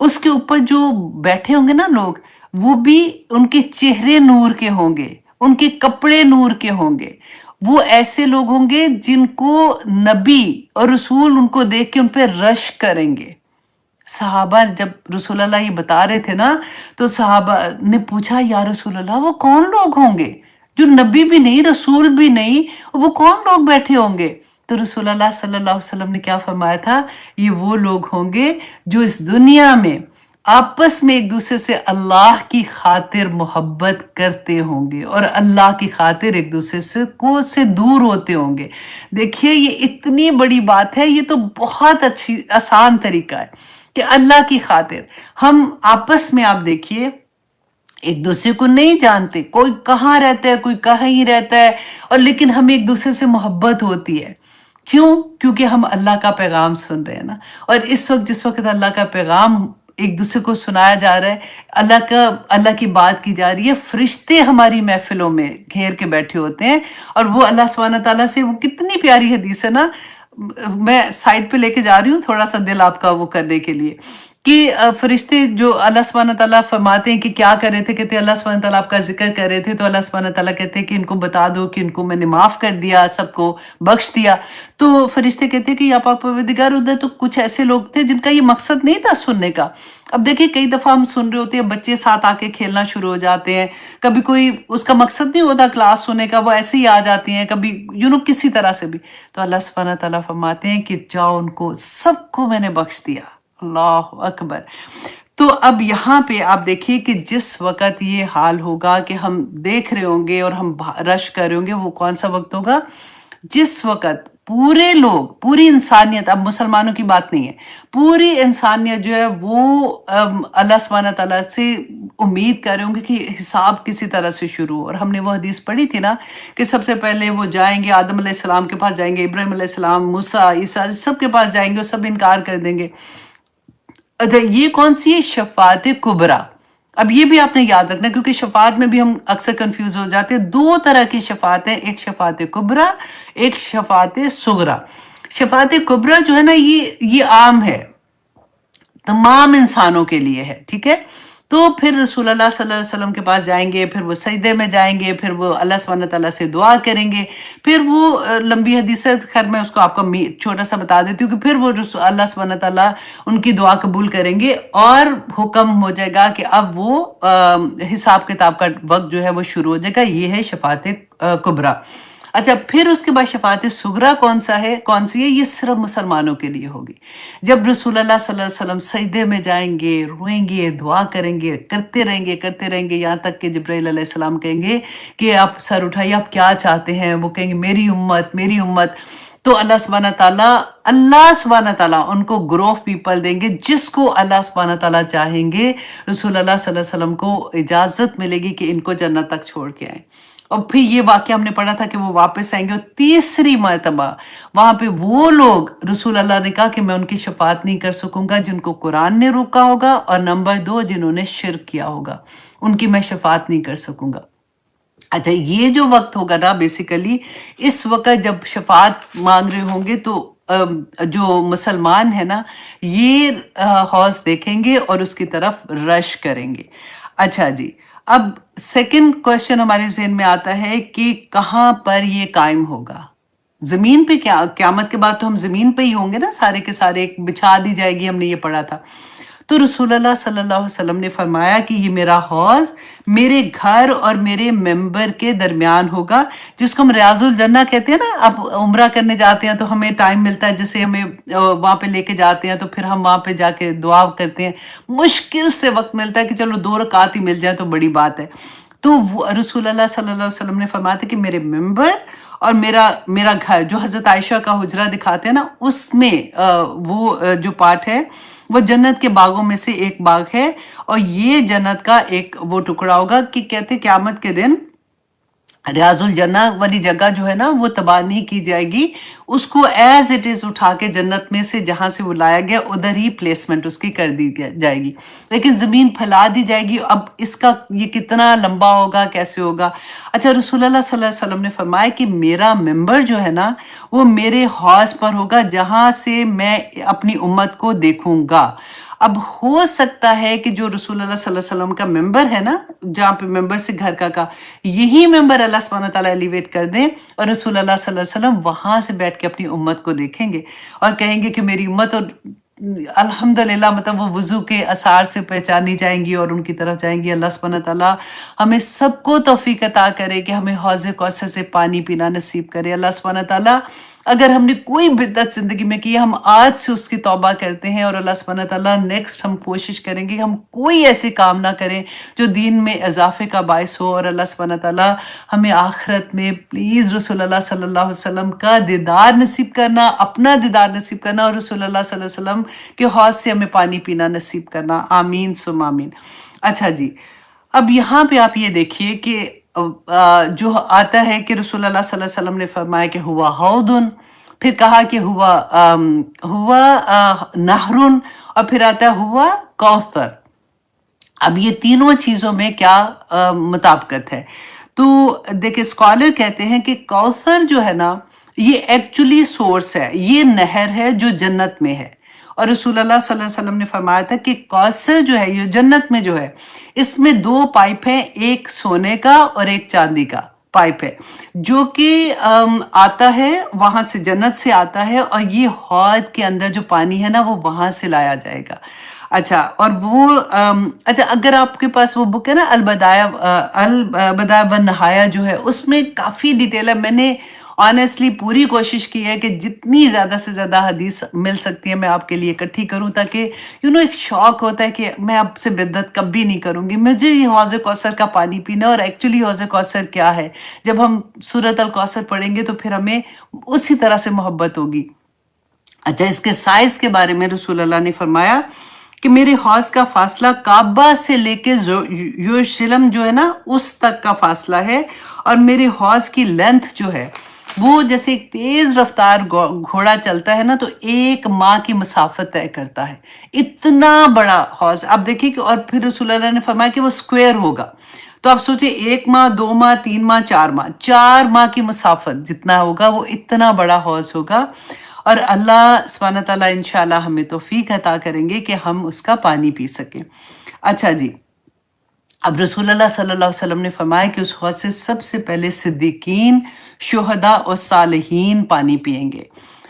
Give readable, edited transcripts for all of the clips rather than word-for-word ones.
اس کے اوپر جو بیٹھے ہوں گے نا لوگ، وہ بھی ان کے چہرے نور کے ہوں گے، ان کے کپڑے نور کے ہوں گے، وہ ایسے لوگ ہوں گے جن کو نبی اور رسول ان کو دیکھ کے ان پہ رشک کریں گے۔ صحابہ جب رسول اللہ یہ بتا رہے تھے نا، تو صحابہ نے پوچھا یا رسول اللہ وہ کون لوگ ہوں گے جو نبی بھی نہیں رسول بھی نہیں، وہ کون لوگ بیٹھے ہوں گے؟ تو رسول اللہ صلی اللہ علیہ وسلم نے کیا فرمایا تھا؟ یہ وہ لوگ ہوں گے جو اس دنیا میں آپس میں ایک دوسرے سے اللہ کی خاطر محبت کرتے ہوں گے اور اللہ کی خاطر ایک دوسرے سے دور ہوتے ہوں گے۔ دیکھیے یہ اتنی بڑی بات ہے، یہ تو بہت اچھی آسان طریقہ ہے کہ اللہ کی خاطر ہم آپس میں، آپ دیکھیے ایک دوسرے کو نہیں جانتے، کوئی کہاں رہتا ہے کوئی کہیں رہتا ہے، اور لیکن ہمیں ایک دوسرے سے محبت ہوتی ہے۔ کیوں؟ کیونکہ ہم اللہ کا پیغام سن رہے ہیں نا، اور اس وقت جس وقت اللہ کا پیغام ایک دوسرے کو سنایا جا رہا ہے، اللہ کی بات کی جا رہی ہے، فرشتے ہماری محفلوں میں گھیر کے بیٹھے ہوتے ہیں، اور وہ اللہ سبحانہ تعالیٰ سے، وہ کتنی پیاری حدیث ہے نا، میں سائٹ پہ لے کے جا رہی ہوں تھوڑا سا دل آپ کا وہ کرنے کے لیے، کہ فرشتے جو اللہ سبحانہ تعالیٰ فرماتے ہیں کہ کیا کر رہے تھے، کہتے ہیں اللہ سبحانہ تعالیٰ آپ کا ذکر کر رہے تھے، تو اللہ سبحانہ تعالیٰ کہتے ہیں کہ ان کو بتا دو کہ ان کو میں نے معاف کر دیا، سب کو بخش دیا۔ تو فرشتے کہتے ہیں کہ یا پاک پروردگار، ادھر تو کچھ ایسے لوگ تھے جن کا یہ مقصد نہیں تھا سننے کا۔ اب دیکھیں کئی دفعہ ہم سن رہے ہوتے ہیں، بچے ساتھ آ کے کھیلنا شروع ہو جاتے ہیں، کبھی کوئی اس کا مقصد نہیں ہوتا کلاس سننے کا، وہ ایسے ہی آ جاتی ہیں، کبھی کسی طرح سے بھی، تو اللہ سبحانہ تعالیٰ فرماتے ہیں کہ جاؤ ان کو سب کو میں نے بخش دیا۔ اللہ اکبر۔ تو اب یہاں پہ آپ دیکھیے کہ جس وقت یہ حال ہوگا کہ ہم دیکھ رہے ہوں گے اور ہم رش کر رہے ہوں گے، وہ کون سا وقت ہوگا؟ جس وقت پورے لوگ، پوری انسانیت، اب مسلمانوں کی بات نہیں ہے، پوری انسانیت جو ہے وہ اللہ سبحانہ تعالیٰ سے امید کر رہے ہوں گے کہ حساب کسی طرح سے شروع ہو۔ اور ہم نے وہ حدیث پڑھی تھی نا کہ سب سے پہلے وہ جائیں گے آدم علیہ السلام کے پاس، جائیں گے ابراہیم علیہ السلام، موسیٰ، عیسیٰ، سب کے پاس جائیں گے اور سب انکار کر دیں گے۔ اچھا یہ کون سی ہے؟ شفاعت کبریٰ۔ اب یہ بھی آپ نے یاد رکھنا، کیونکہ شفاعت میں بھی ہم اکثر کنفیوز ہو جاتے ہیں۔ دو طرح کی شفاعت ہے، ایک شفاعت کبریٰ، ایک شفاعت صغریٰ۔ شفاعت کبریٰ جو ہے نا، یہ عام ہے، تمام انسانوں کے لیے ہے، ٹھیک ہے؟ تو پھر رسول اللہ صلی اللہ علیہ وسلم کے پاس جائیں گے، پھر وہ سجدے میں جائیں گے، پھر وہ اللہ سبحانہ تعالیٰ سے دعا کریں گے، پھر وہ لمبی حدیث ہے، خیر میں اس کو آپ کو چھوٹا سا بتا دیتی ہوں کہ پھر وہ اللہ سبحانہ تعالیٰ ان کی دعا قبول کریں گے، اور حکم ہو جائے گا کہ اب وہ حساب کتاب کا وقت جو ہے وہ شروع ہو جائے گا۔ یہ ہے شفاعت کبریٰ۔ اچھا پھر اس کے بعد شفاعت صغریٰ کون سی ہے؟ یہ صرف مسلمانوں کے لیے ہوگی۔ جب رسول اللہ صلی اللہ علیہ وسلم سجدے میں جائیں گے، روئیں گے، دعا کریں گے، کرتے رہیں گے یہاں تک کہ جبرائیل علیہ السلام کہیں گے کہ آپ سر اٹھائیے، آپ کیا چاہتے ہیں؟ وہ کہیں گے میری امت۔ تو اللہ سبحانہ تعالیٰ ان کو گروہ آف پیپل دیں گے، جس کو اللہ سبحانہ تعالیٰ چاہیں گے، رسول اللہ صلی اللہ علیہ وسلم کو اجازت ملے گی کہ ان کو جنت تک چھوڑ کے آئیں۔ اور پھر یہ واقعہ ہم نے پڑھا تھا کہ وہ واپس آئیں گے، اور تیسری مرتبہ وہاں پہ وہ لوگ، رسول اللہ نے کہا کہ میں ان کی شفاعت نہیں کر سکوں گا جن کو قرآن نے روکا ہوگا، اور نمبر 2 جنہوں نے شرک کیا ہوگا، ان کی میں شفاعت نہیں کر سکوں گا۔ اچھا یہ جو وقت ہوگا نا، بیسیکلی اس وقت جب شفاعت مانگ رہے ہوں گے تو جو مسلمان ہے نا، یہ حوض دیکھیں گے اور اس کی طرف رش کریں گے۔ اچھا جی، اب سیکنڈ کوشچن ہمارے ذہن میں آتا ہے کہ کہاں پر یہ قائم ہوگا؟ زمین پہ؟ کیا قیامت کے بعد تو ہم زمین پہ ہی ہوں گے نا، سارے کے سارے بچھا دی جائے گی، ہم نے یہ پڑھا تھا۔ تو رسول اللہ صلی اللہ علیہ وسلم نے فرمایا کہ یہ میرا حوض میرے گھر اور میرے ممبر کے درمیان ہوگا، جس کو ہم ریاض الجنہ کہتے ہیں نا۔ اب عمرہ کرنے جاتے ہیں تو ہمیں ٹائم ملتا ہے، جیسے ہمیں وہاں پہ لے کے جاتے ہیں تو پھر ہم وہاں پہ جا کے دعا کرتے ہیں، مشکل سے وقت ملتا ہے کہ چلو 2 رکعت ہی مل جائے تو بڑی بات ہے۔ تو رسول اللہ صلی اللہ علیہ وسلم نے فرمایا تھا کہ میرے ممبر اور میرا گھر، جو حضرت عائشہ کا حجرہ دکھاتے ہیں نا، اس میں وہ جو پارٹ ہے وہ جنت کے باغوں میں سے ایک باغ ہے، اور یہ جنت کا ایک وہ ٹکڑا ہوگا کہ کہتے قیامت کے دن ریاض الجنہ والی جگہ جو ہے نا وہ تباہ نہیں کی جائے گی، اس کو ایز اٹ از اٹھا کے جنت میں سے جہاں سے وہ لایا گیا ادھر ہی پلیسمنٹ اس کی کر دی جائے گی، لیکن زمین پھیلا دی جائے گی۔ اب اس کا یہ کتنا لمبا ہوگا، کیسے ہوگا؟ اچھا رسول اللہ صلی اللہ علیہ وسلم نے فرمایا کہ میرا ممبر جو ہے نا وہ میرے حوض پر ہوگا، جہاں سے میں اپنی امت کو دیکھوں گا۔ اب ہو سکتا ہے کہ جو رسول اللہ صلی اللہ علیہ وسلم کا ممبر ہے نا، جہاں پہ ممبر سے گھر کا یہی ممبر اللہ سبحانہ تعالیٰ ایلیویٹ کر دیں، اور رسول اللہ صلی اللہ علیہ وسلم وہاں سے بیٹھ کے اپنی امت کو دیکھیں گے اور کہیں گے کہ میری امت، اور الحمدللہ مطلب وہ وضو کے اثار سے پہچانی جائیں گی اور ان کی طرف جائیں گی۔ اللہ سبحانہ تعالیٰ ہمیں سب کو توفیق عطا کرے کہ ہمیں حوض کوثر سے پانی پینا نصیب کرے۔ اللہ سبحانہ تعالیٰ اگر ہم نے کوئی بدعت زندگی میں کی، ہم آج سے اس کی توبہ کرتے ہیں، اور اللہ سبحانہ تعالیٰ نیکسٹ ہم کوشش کریں گے کہ ہم کوئی ایسے کام نہ کریں جو دین میں اضافے کا باعث ہو، اور اللہ سبحانہ تعالیٰ ہمیں آخرت میں پلیز رسول اللہ صلی اللہ علیہ وسلم کا دیدار نصیب کرنا، اپنا دیدار نصیب کرنا، اور رسول اللہ صلی اللہ علیہ وسلم کے حوض سے ہمیں پانی پینا نصیب کرنا۔ آمین ثم آمین۔ اچھا جی، اب یہاں پہ آپ یہ دیکھیے کہ جو آتا ہے کہ رسول اللہ صلی اللہ علیہ وسلم نے فرمایا کہ ہوا حوضن، پھر کہا کہ ہوا نہرن، اور پھر آتا ہے ہوا کوثر۔ اب یہ تینوں چیزوں میں کیا مطابقت ہے؟ تو دیکھیں اسکالر کہتے ہیں کہ کوثر جو ہے نا، یہ ایکچولی سورس ہے، یہ نہر ہے جو جنت میں ہے، اور رسول اللہ صلی اللہ علیہ وسلم نے فرمایا تھا کہ کوثر جو ہے یہ جنت میں جو ہے، اس میں 2 پائپ ہیں، ایک سونے کا اور ایک چاندی کا پائپ ہے، جو کہ آتا ہے وہاں سے، جنت سے آتا ہے، اور یہ حوض کے اندر جو پانی ہے نا وہ وہاں سے لایا جائے گا۔ اچھا، اور وہ اچھا، اگر آپ کے پاس وہ بک ہے نا البدایہ والنہایہ جو ہے، اس میں کافی ڈیٹیل ہے۔ میں نے آنیسٹلی پوری کوشش کی ہے کہ جتنی زیادہ سے زیادہ حدیث مل سکتی ہے میں آپ کے لیے اکٹھی کروں، تاکہ ایک شوق ہوتا ہے کہ میں آپ سے بدعت کبھی نہیں کروں گی، مجھے یہ حوض کوثر کا پانی پینا ہے۔ اور ایکچولی حوض کوثر کیا ہے، جب ہم سورۃ الکوثر پڑھیں گے تو پھر ہمیں اسی طرح سے محبت ہوگی۔ اچھا، اس کے سائز کے بارے میں رسول اللہ نے فرمایا کہ میرے حوض کا فاصلہ کعبہ سے لے کے یروشلم جو ہے نا اس تک کا فاصلہ ہے، اور میرے حوض کی لینتھ جو ہے وہ جیسے ایک تیز رفتار گھوڑا چلتا ہے نا تو 1 ماہ کی مسافت طے کرتا ہے، اتنا بڑا حوض۔ آپ دیکھیں کہ، اور پھر رسول اللہ نے فرمایا کہ وہ سکوئر ہوگا، تو آپ سوچیں 1 ماہ، 2 ماہ، 3 ماہ، 4 ماہ کی مسافت جتنا ہوگا وہ اتنا بڑا حوض ہوگا، اور اللہ سبحانہ تعالیٰ انشاءاللہ ہمیں توفیق عطا کریں گے کہ ہم اس کا پانی پی سکیں۔ اچھا جی، اب رسول اللہ صلی اللہ علیہ وسلم نے فرمایا کہ اس حوض سے سب سے پہلے صدیقین، شہداء اور صالحین پانی پیئیں گے۔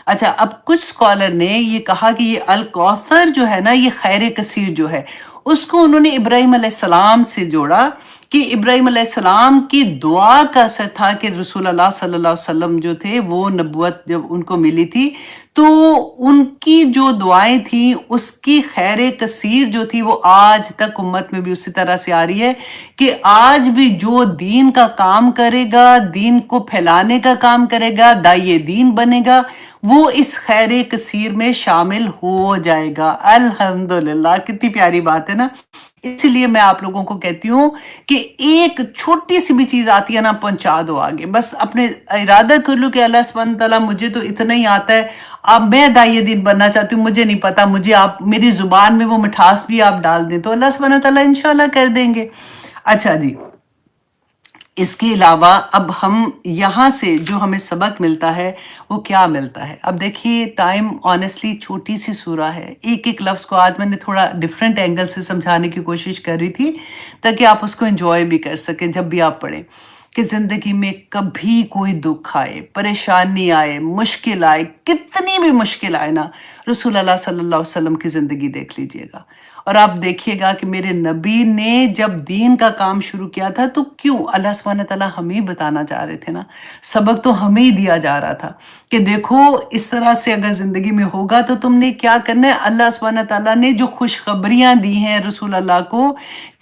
اچھا، اب کچھ اسکالر نے یہ کہا کہ یہ الکوثر جو ہے نا، یہ خیر کثیر جو ہے، اس کو انہوں نے ابراہیم علیہ السلام سے جوڑا، کہ ابراہیم علیہ السلام کی دعا کا اثر تھا کہ رسول اللہ صلی اللہ علیہ وسلم جو تھے وہ نبوت جب ان کو ملی تھی تو ان کی جو دعائیں تھیں اس کی خیر کثیر جو تھی وہ آج تک امت میں بھی اسی طرح سے آ رہی ہے، کہ آج بھی جو دین کا کام کرے گا، دین کو پھیلانے کا کام کرے گا، داعیے دین بنے گا، وہ اس خیر کثیر میں شامل ہو جائے گا۔ الحمدللہ، کتنی پیاری بات ہے نا۔ اسی لیے میں آپ لوگوں کو کہتی ہوں کہ ایک چھوٹی سی بھی چیز آتی ہے نا، پہنچا دو آگے، بس اپنے ارادہ کر لو کہ اللہ سبحانہ تعالیٰ مجھے تو اتنا ہی آتا ہے، اب میں داعیہ دین بننا چاہتی ہوں، مجھے نہیں پتا، مجھے آپ میری زبان میں وہ مٹھاس بھی آپ ڈال دیں تو اللہ سبحانہ تعالیٰ انشاءاللہ کر دیں گے۔ اچھا جی، اس کے علاوہ اب ہم یہاں سے جو ہمیں سبق ملتا ہے وہ کیا ملتا ہے؟ اب دیکھیے، ٹائم آنیسٹلی چھوٹی سی سورہ ہے، ایک لفظ کو آج میں نے تھوڑا ڈیفرنٹ اینگل سے سمجھانے کی کوشش کر رہی تھی تاکہ آپ اس کو انجوائے بھی کر سکیں جب بھی آپ پڑھیں، کہ زندگی میں کبھی کوئی دکھ آئے، پریشانی آئے، مشکل آئے، کتنی بھی مشکل آئے نا، رسول اللہ صلی اللہ علیہ وسلم کی زندگی دیکھ لیجئے گا اور آپ دیکھیے گا کہ میرے نبی نے جب دین کا کام شروع کیا تھا تو کیوں اللہ سبحانہ تعالیٰ ہمیں بتانا چاہ رہے تھے نا، سبق تو ہمیں ہی دیا جا رہا تھا کہ دیکھو اس طرح سے اگر زندگی میں ہوگا تو تم نے کیا کرنا ہے۔ اللہ سبحانہ تعالیٰ نے جو خوشخبریاں دی ہیں رسول اللہ کو،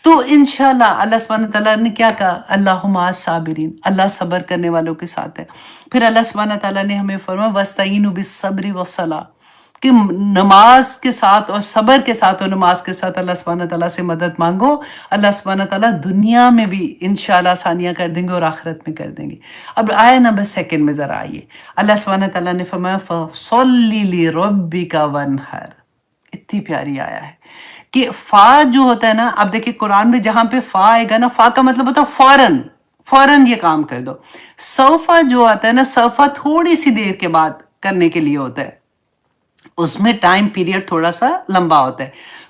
تو انشاءاللہ اللہ سبحانہ تعالیٰ نے کیا کہا، اللہ مع الصابرین، اللہ صبر کرنے والوں کے ساتھ ہے۔ پھر اللہ سبحانہ تعالیٰ نے ہمیں فرمایا وَاسْتَعِینُوا بِالصَّبْرِ وَالصَّلَاةِ، کہ نماز کے ساتھ اور صبر کے ساتھ اور نماز کے ساتھ اللہ سبحانہ تعالیٰ سے مدد مانگو، اللہ سبحانہ تعالیٰ دنیا میں بھی انشاءاللہ آسانیاں کر دیں گے اور آخرت میں کر دیں گے۔ اب آیہ نمبر 2 میں ذرا آئیے، اللہ سبحانہ تعالیٰ نے فرمایا فَصَلِّ لِرَبِّكَ وَانْحَرْ، اتنی پیاری آیا ہے کہ فا جو ہوتا ہے نا، اب دیکھیں قرآن میں جہاں پہ فا آئے گا نا، فا کا مطلب ہوتا ہے فوراً یہ کام کر دو۔ سوفا جو آتا ہے نا، سوفا تھوڑی سی دیر کے بعد کرنے کے لیے ہوتا ہے، اس میں ٹائم پیریڈ تھوڑا سا لمبا ہوتا ہے۔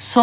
100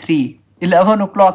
3, 11 o'clock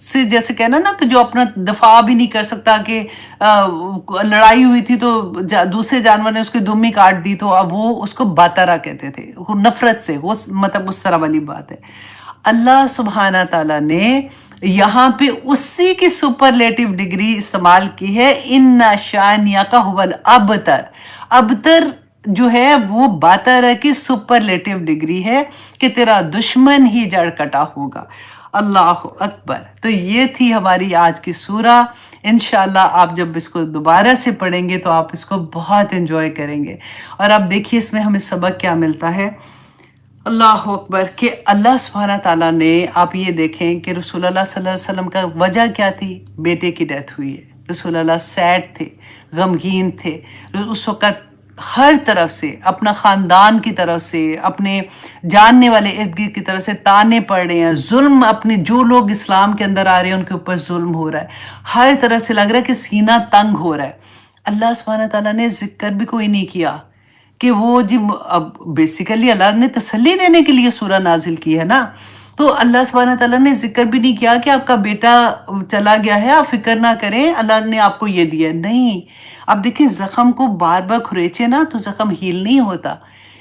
سے جیسے کہنا نا کہ جو اپنا دفاع بھی نہیں کر سکتا کہ لڑائی ہوئی تھی تو دوسرے جانور نے اس کی دمی کاٹ دی تو اب وہ اس کو باترا کہتے تھے، وہ نفرت سے، وہ مطلب اس طرح والی بات ہے۔ اللہ سبحانہ تعالیٰ نے یہاں پہ اسی کی سپرلیٹو ڈگری استعمال کی ہے، ان شانیہ کا هو الابتر۔ ابتر جو ہے وہ باترا کی سپرلیٹو ڈگری ہے کہ تیرا دشمن ہی جڑ کٹا ہوگا۔ اللہ اکبر۔ تو یہ تھی ہماری آج کی سورہ۔ انشاءاللہ آپ جب اس کو دوبارہ سے پڑھیں گے تو آپ اس کو بہت انجوائے کریں گے۔ اور آپ دیکھیے اس میں ہمیں سبق کیا ملتا ہے۔ اللہ اکبر کہ اللہ سبحانہ تعالیٰ نے، آپ یہ دیکھیں کہ رسول اللہ صلی اللہ علیہ وسلم کا وجہ کیا تھی؟ بیٹے کی ڈیتھ ہوئی ہے۔ رسول اللہ سیڈ تھے، غمگین تھے، اس وقت ہر طرف سے، اپنا خاندان کی طرف سے، اپنے جاننے والے ارد گرد کی طرف سے تانے پڑ رہے ہیں، ظلم، اپنے جو لوگ اسلام کے اندر آ رہے ہیں ان کے اوپر ظلم ہو رہا ہے، ہر طرف سے لگ رہا ہے کہ سینہ تنگ ہو رہا ہے۔ اللہ سبحانہ تعالیٰ نے ذکر بھی کوئی نہیں کیا کہ وہ جی، اب بیسیکلی اللہ نے تسلی دینے کے لیے سورہ نازل کی ہے نا، تو اللہ سبحانہ تعالیٰ نے ذکر بھی نہیں کیا کہ آپ کا بیٹا چلا گیا ہے، آپ فکر نہ کریں، اللہ نے آپ کو یہ دیا۔ نہیں، اب دیکھیں زخم کو بار بار کھریچے نا تو زخم ہیل نہیں ہوتا۔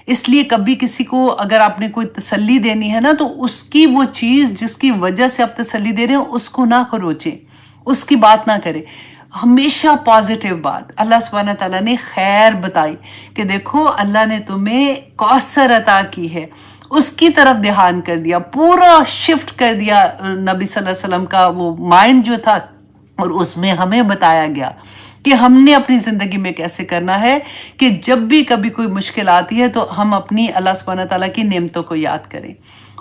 اس لیے کبھی کسی کو اگر آپ نے کوئی تسلی دینی ہے نا تو اس کی وہ چیز جس کی وجہ سے آپ تسلی دے رہے ہیں اس کو نہ خروچیں، اس کی بات نہ کریں، ہمیشہ پازیٹیو بات۔ اللہ سبحانہ تعالیٰ نے خیر بتائی کہ دیکھو اللہ نے تمہیں کوثر عطا کی ہے، اس کی طرف دھیان کر دیا، پورا شفٹ کر دیا نبی صلی اللہ علیہ وسلم کا وہ مائنڈ جو تھا، اور اس میں ہمیں بتایا گیا کہ ہم نے اپنی زندگی میں کیسے کرنا ہے کہ جب بھی کبھی کوئی مشکل آتی ہے تو ہم اپنی اللہ سبحانہ تعالیٰ کی نعمتوں کو یاد کریں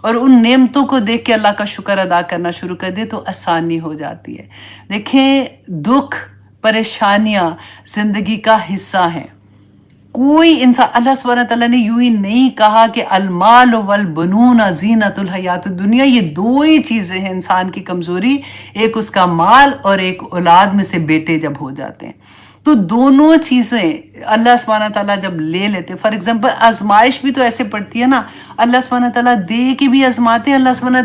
اور ان نعمتوں کو دیکھ کے اللہ کا شکر ادا کرنا شروع کر دے تو آسانی ہو جاتی ہے۔ دیکھیں دکھ، پریشانیاں زندگی کا حصہ ہیں۔ کوئی انسان، اللہ سبحانہ تعالیٰ نے یوں ہی نہیں کہا کہ المال والبنون زینت الحیات الدنیا، یہ دو ہی چیزیں ہیں انسان کی کمزوری، ایک اس کا مال اور ایک اولاد میں سے بیٹے جب ہو جاتے ہیں تو دونوں چیزیں اللہ سبحانہ تعالیٰ جب لے لیتے، فار ایگزامپل آزمائش بھی تو ایسے پڑتی ہے نا، اللہ سبحانہ تعالیٰ دے کے بھی آزماتے ہیں، اللہ سبحانہ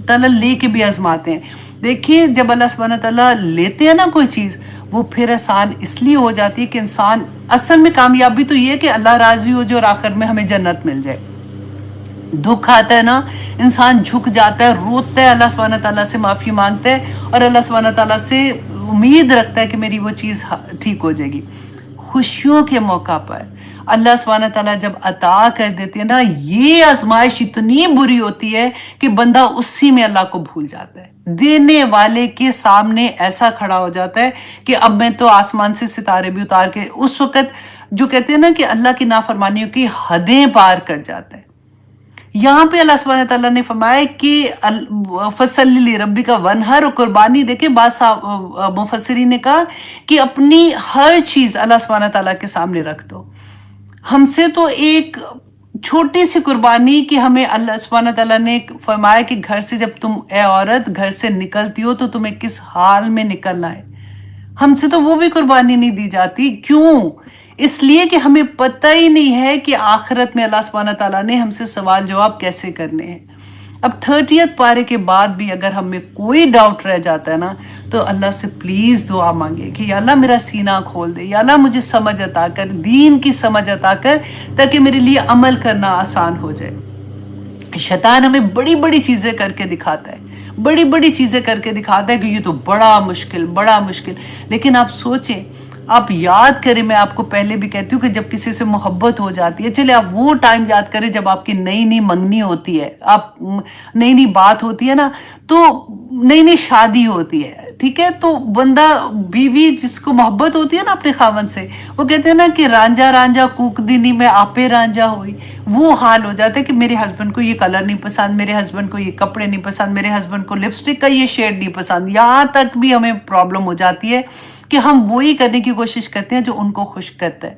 تعالیٰ لے کے بھی آزماتے ہیں۔ دیکھیے جب اللہ سبحانہ تعالیٰ لیتے ہیں نا کوئی چیز، وہ پھر آسان اس لیے ہو جاتی ہے کہ انسان، اصل میں کامیابی تو یہ ہے کہ اللہ راضی ہو جو اور آخر میں ہمیں جنت مل جائے۔ دکھ آتا ہے نا، انسان جھک جاتا ہے، روتا ہے، اللہ سبحانہ تعالیٰ سے معافی مانگتا ہے اور اللہ سبحانہ تعالیٰ سے امید رکھتا ہے کہ میری وہ چیز ٹھیک ہو جائے گی۔ خوشیوں کے موقع پر اللہ سبحانہ تعالیٰ جب عطا کر دیتے ہیں نا، یہ آزمائش اتنی بری ہوتی ہے کہ بندہ اسی میں اللہ کو بھول جاتا ہے، دینے والے کے سامنے ایسا کھڑا ہو جاتا ہے کہ اب میں تو آسمان سے ستارے بھی اتار کے، اس وقت جو کہتے ہیں نا کہ اللہ کی نافرمانیوں کی حدیں پار کر جاتا ہے۔ یہاں پہ اللہ سبحانہ تعالیٰ نے فرمایا کہ فَصَلِّ لِرَبِّكَ وَانْحَرْ، قربانی دیکھیں، بعض مفسرین نے کہا کہ اپنی ہر چیز اللہ سبحانہ تعالیٰ کے سامنے رکھ دو۔ ہم سے تو ایک چھوٹی سی قربانی کہ ہمیں اللہ سبحانہ تعالیٰ نے فرمایا کہ گھر سے جب تم اے عورت گھر سے نکلتی ہو تو تمہیں کس حال میں نکلنا ہے، ہم سے تو وہ بھی قربانی نہیں دی جاتی۔ کیوں؟ اس لیے کہ ہمیں پتہ ہی نہیں ہے کہ آخرت میں اللہ سبحانہ تعالیٰ نے ہم سے سوال جواب کیسے کرنے ہیں۔ اب 30th پارے کے بعد بھی اگر ہمیں کوئی ڈاؤٹ رہ جاتا ہے نا تو اللہ سے پلیز دعا مانگے کہ یا اللہ میرا سینہ کھول دے، یا اللہ مجھے سمجھ عطا کر، دین کی سمجھ عطا کر، تاکہ میرے لیے عمل کرنا آسان ہو جائے۔ شیطان ہمیں بڑی بڑی چیزیں کر کے دکھاتا ہے، بڑی بڑی چیزیں کر کے دکھاتا ہے کہ یہ تو بڑا مشکل، بڑا مشکل، لیکن آپ سوچیں، آپ یاد کریں، میں آپ کو پہلے بھی کہتی ہوں کہ جب کسی سے محبت ہو جاتی ہے، چلے آپ وہ ٹائم یاد کریں جب آپ کی نئی نئی منگنی ہوتی ہے، آپ نئی نئی بات ہوتی ہے نا، تو نئی نئی شادی ہوتی ہے، ٹھیک ہے، تو بندہ بیوی جس کو محبت ہوتی ہے نا اپنے خاوند سے، وہ کہتے ہیں نا کہ رانجھا رانجھا کوک دینی میں آپے رانجھا ہوئی، وہ حال ہو جاتا ہے کہ میرے ہسبینڈ کو یہ کلر نہیں پسند، میرے ہسبینڈ کو یہ کپڑے نہیں پسند، میرے ہسبینڈ کو لپسٹک کا یہ شیڈ نہیں پسند، یہاں تک بھی ہمیں پرابلم ہو جاتی ہے کہ ہم وہی کرنے کی کوشش کرتے ہیں جو ان کو خوش کرتا ہے،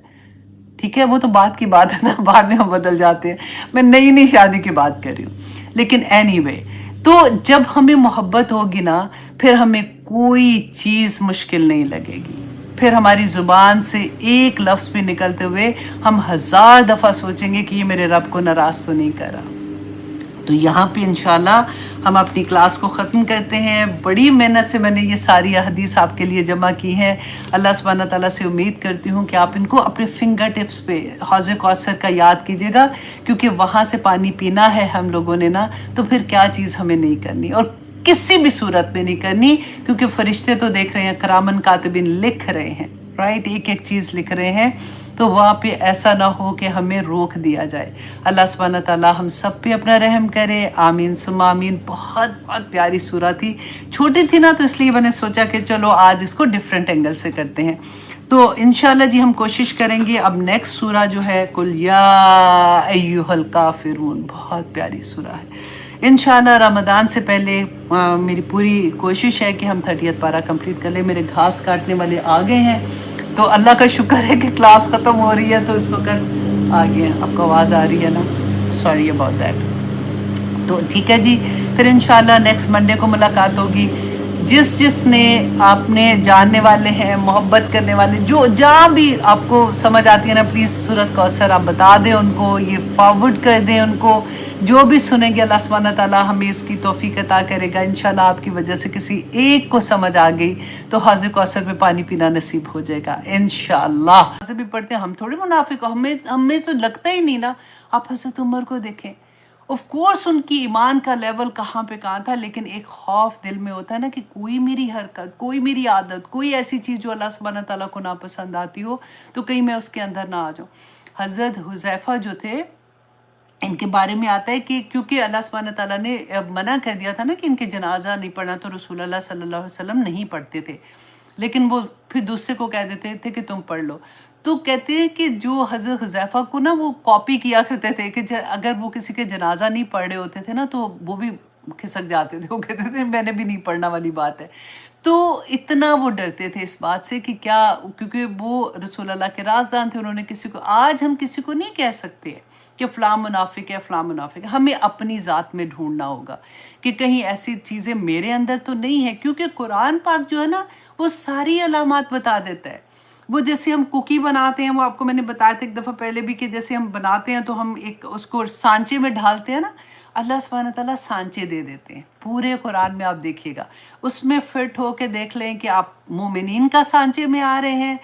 ٹھیک ہے، وہ تو بات کی بات ہے نا، بعد میں ہم بدل جاتے ہیں، میں نئی نئی شادی کی بات کر رہی ہوں، لیکن اینی وے، تو جب ہمیں محبت ہوگی نا پھر ہمیں کوئی چیز مشکل نہیں لگے گی، پھر ہماری زبان سے ایک لفظ بھی نکلتے ہوئے ہم 1000 دفعہ سوچیں گے کہ یہ میرے رب کو ناراض تو نہیں کر رہا۔ تو تو یہاں پہ انشاءاللہ ہم اپنی کلاس کو ختم کرتے ہیں. بڑی محنت سے میں نے یہ ساری احادیث آپ کے لیے جمع کی ہیں. اللہ سبحانہ تعالیٰ سے امید کرتی ہوں کہ آپ ان کو اپنے فنگر ٹپس پہ حوض کوثر کا یاد کیجیے گا، کیونکہ وہاں سے پانی پینا ہے ہم لوگوں نے نا، تو پھر کیا چیز ہمیں نہیں کرنی، اور کسی بھی صورت میں نہیں کرنی، کیونکہ فرشتے تو دیکھ رہے ہیں، کرامن کاتبین لکھ رہے ہیں، رائٹ، ایک ایک چیز لکھ رہے ہیں. تو وہاں پہ ایسا نہ ہو کہ ہمیں روک دیا جائے. اللہ سبحانہ تعالیٰ ہم سب پہ اپنا رحم کرے. آمین ثم آمین. بہت بہت پیاری سورہ تھی، چھوٹی تھی نا، تو اس لیے میں نے سوچا کہ چلو آج اس کو ڈیفرنٹ اینگل سے کرتے ہیں. تو انشاءاللہ جی ہم کوشش کریں گے. اب نیکسٹ سورہ جو ہے قل یا ایھا الکافرون، بہت پیاری سورہ ہے. انشاءاللہ رمضان سے پہلے میری پوری کوشش ہے کہ ہم 30th پارہ کمپلیٹ کر لیں. میرے گھاس کاٹنے والے آ گئے ہیں، تو اللہ کا شکر ہے کہ کلاس ختم ہو رہی ہے، تو اس وقت آ گئے ہیں. آپ کو آواز آ رہی ہے نا؟ Sorry about that. تو ٹھیک ہے جی، پھر انشاءاللہ نیکسٹ منڈے کو ملاقات ہوگی. جس نے آپ نے جاننے والے ہیں، محبت کرنے والے، جو جہاں بھی آپ کو سمجھ آتی ہے نا، پلیز سورۃ کوثر آپ بتا دیں ان کو، یہ فارورڈ کر دیں ان کو. جو بھی سنیں گے اللہ سبحانہ تعالیٰ ہمیں اس کی توفیق عطا کرے گا. انشاءاللہ آپ کی وجہ سے کسی ایک کو سمجھ آ گئی تو حوض کوثر پہ پانی پینا نصیب ہو جائے گا انشاءاللہ. سے بھی پڑھتے ہیں ہم، تھوڑی منافق ہو، ہمیں تو لگتا ہی نہیں نا. آپ حضرت عمر کو دیکھیں، آف کورس ان کی ایمان کا لیول کہاں پہ کہاں تھا، لیکن ایک خوف دل میں ہوتا ہے نا کہ کوئی میری حرکت، کوئی میری عادت، کوئی ایسی چیز جو اللہ سبحانہ تعالیٰ کو ناپسند آتی ہو، تو کہیں میں اس کے اندر نہ آ جاؤں. حضرت حذیفہ جو تھے، ان کے بارے میں آتا ہے کہ کیونکہ اللہ سبحانہ تعالیٰ نے منع کر دیا تھا نا کہ ان کے جنازہ نہیں پڑھنا، تو رسول اللہ صلی اللہ علیہ وسلم نہیں پڑھتے تھے، لیکن وہ پھر دوسرے کو کہہ دیتے تھے کہ تم پڑھ لو. تو کہتے ہیں کہ جو حضرت حذیفہ کو نا وہ کاپی کیا کرتے تھے کہ اگر وہ کسی کے جنازہ نہیں پڑھ رہے ہوتے تھے نا، تو وہ بھی کھسک جاتے تھے. وہ کہتے تھے میں نے بھی نہیں پڑھنا والی بات ہے. تو اتنا وہ ڈرتے تھے اس بات سے کہ کیا، کیونکہ وہ رسول اللہ کے رازدان تھے. انہوں نے کسی کو، آج ہم کسی کو نہیں کہہ سکتے کہ فلاں منافق ہے، فلاں منافق ہے. ہمیں اپنی ذات میں ڈھونڈنا ہوگا کہ کہیں ایسی چیزیں میرے اندر تو نہیں ہے، کیونکہ قرآن پاک جو ہے نا وہ ساری علامات بتا دیتا ہے. وہ جیسے ہم کوکی بناتے ہیں، وہ آپ کو میں نے بتایا تھا ایک دفعہ پہلے بھی کہ جیسے ہم بناتے ہیں تو ہم ایک اس کو سانچے میں ڈھالتے ہیں نا، اللہ سبحانہ تعالیٰ سانچے دے دیتے ہیں. پورے قرآن میں آپ دیکھیے گا، اس میں فٹ ہو کے دیکھ لیں کہ آپ مومنین کا سانچے میں آ رہے ہیں،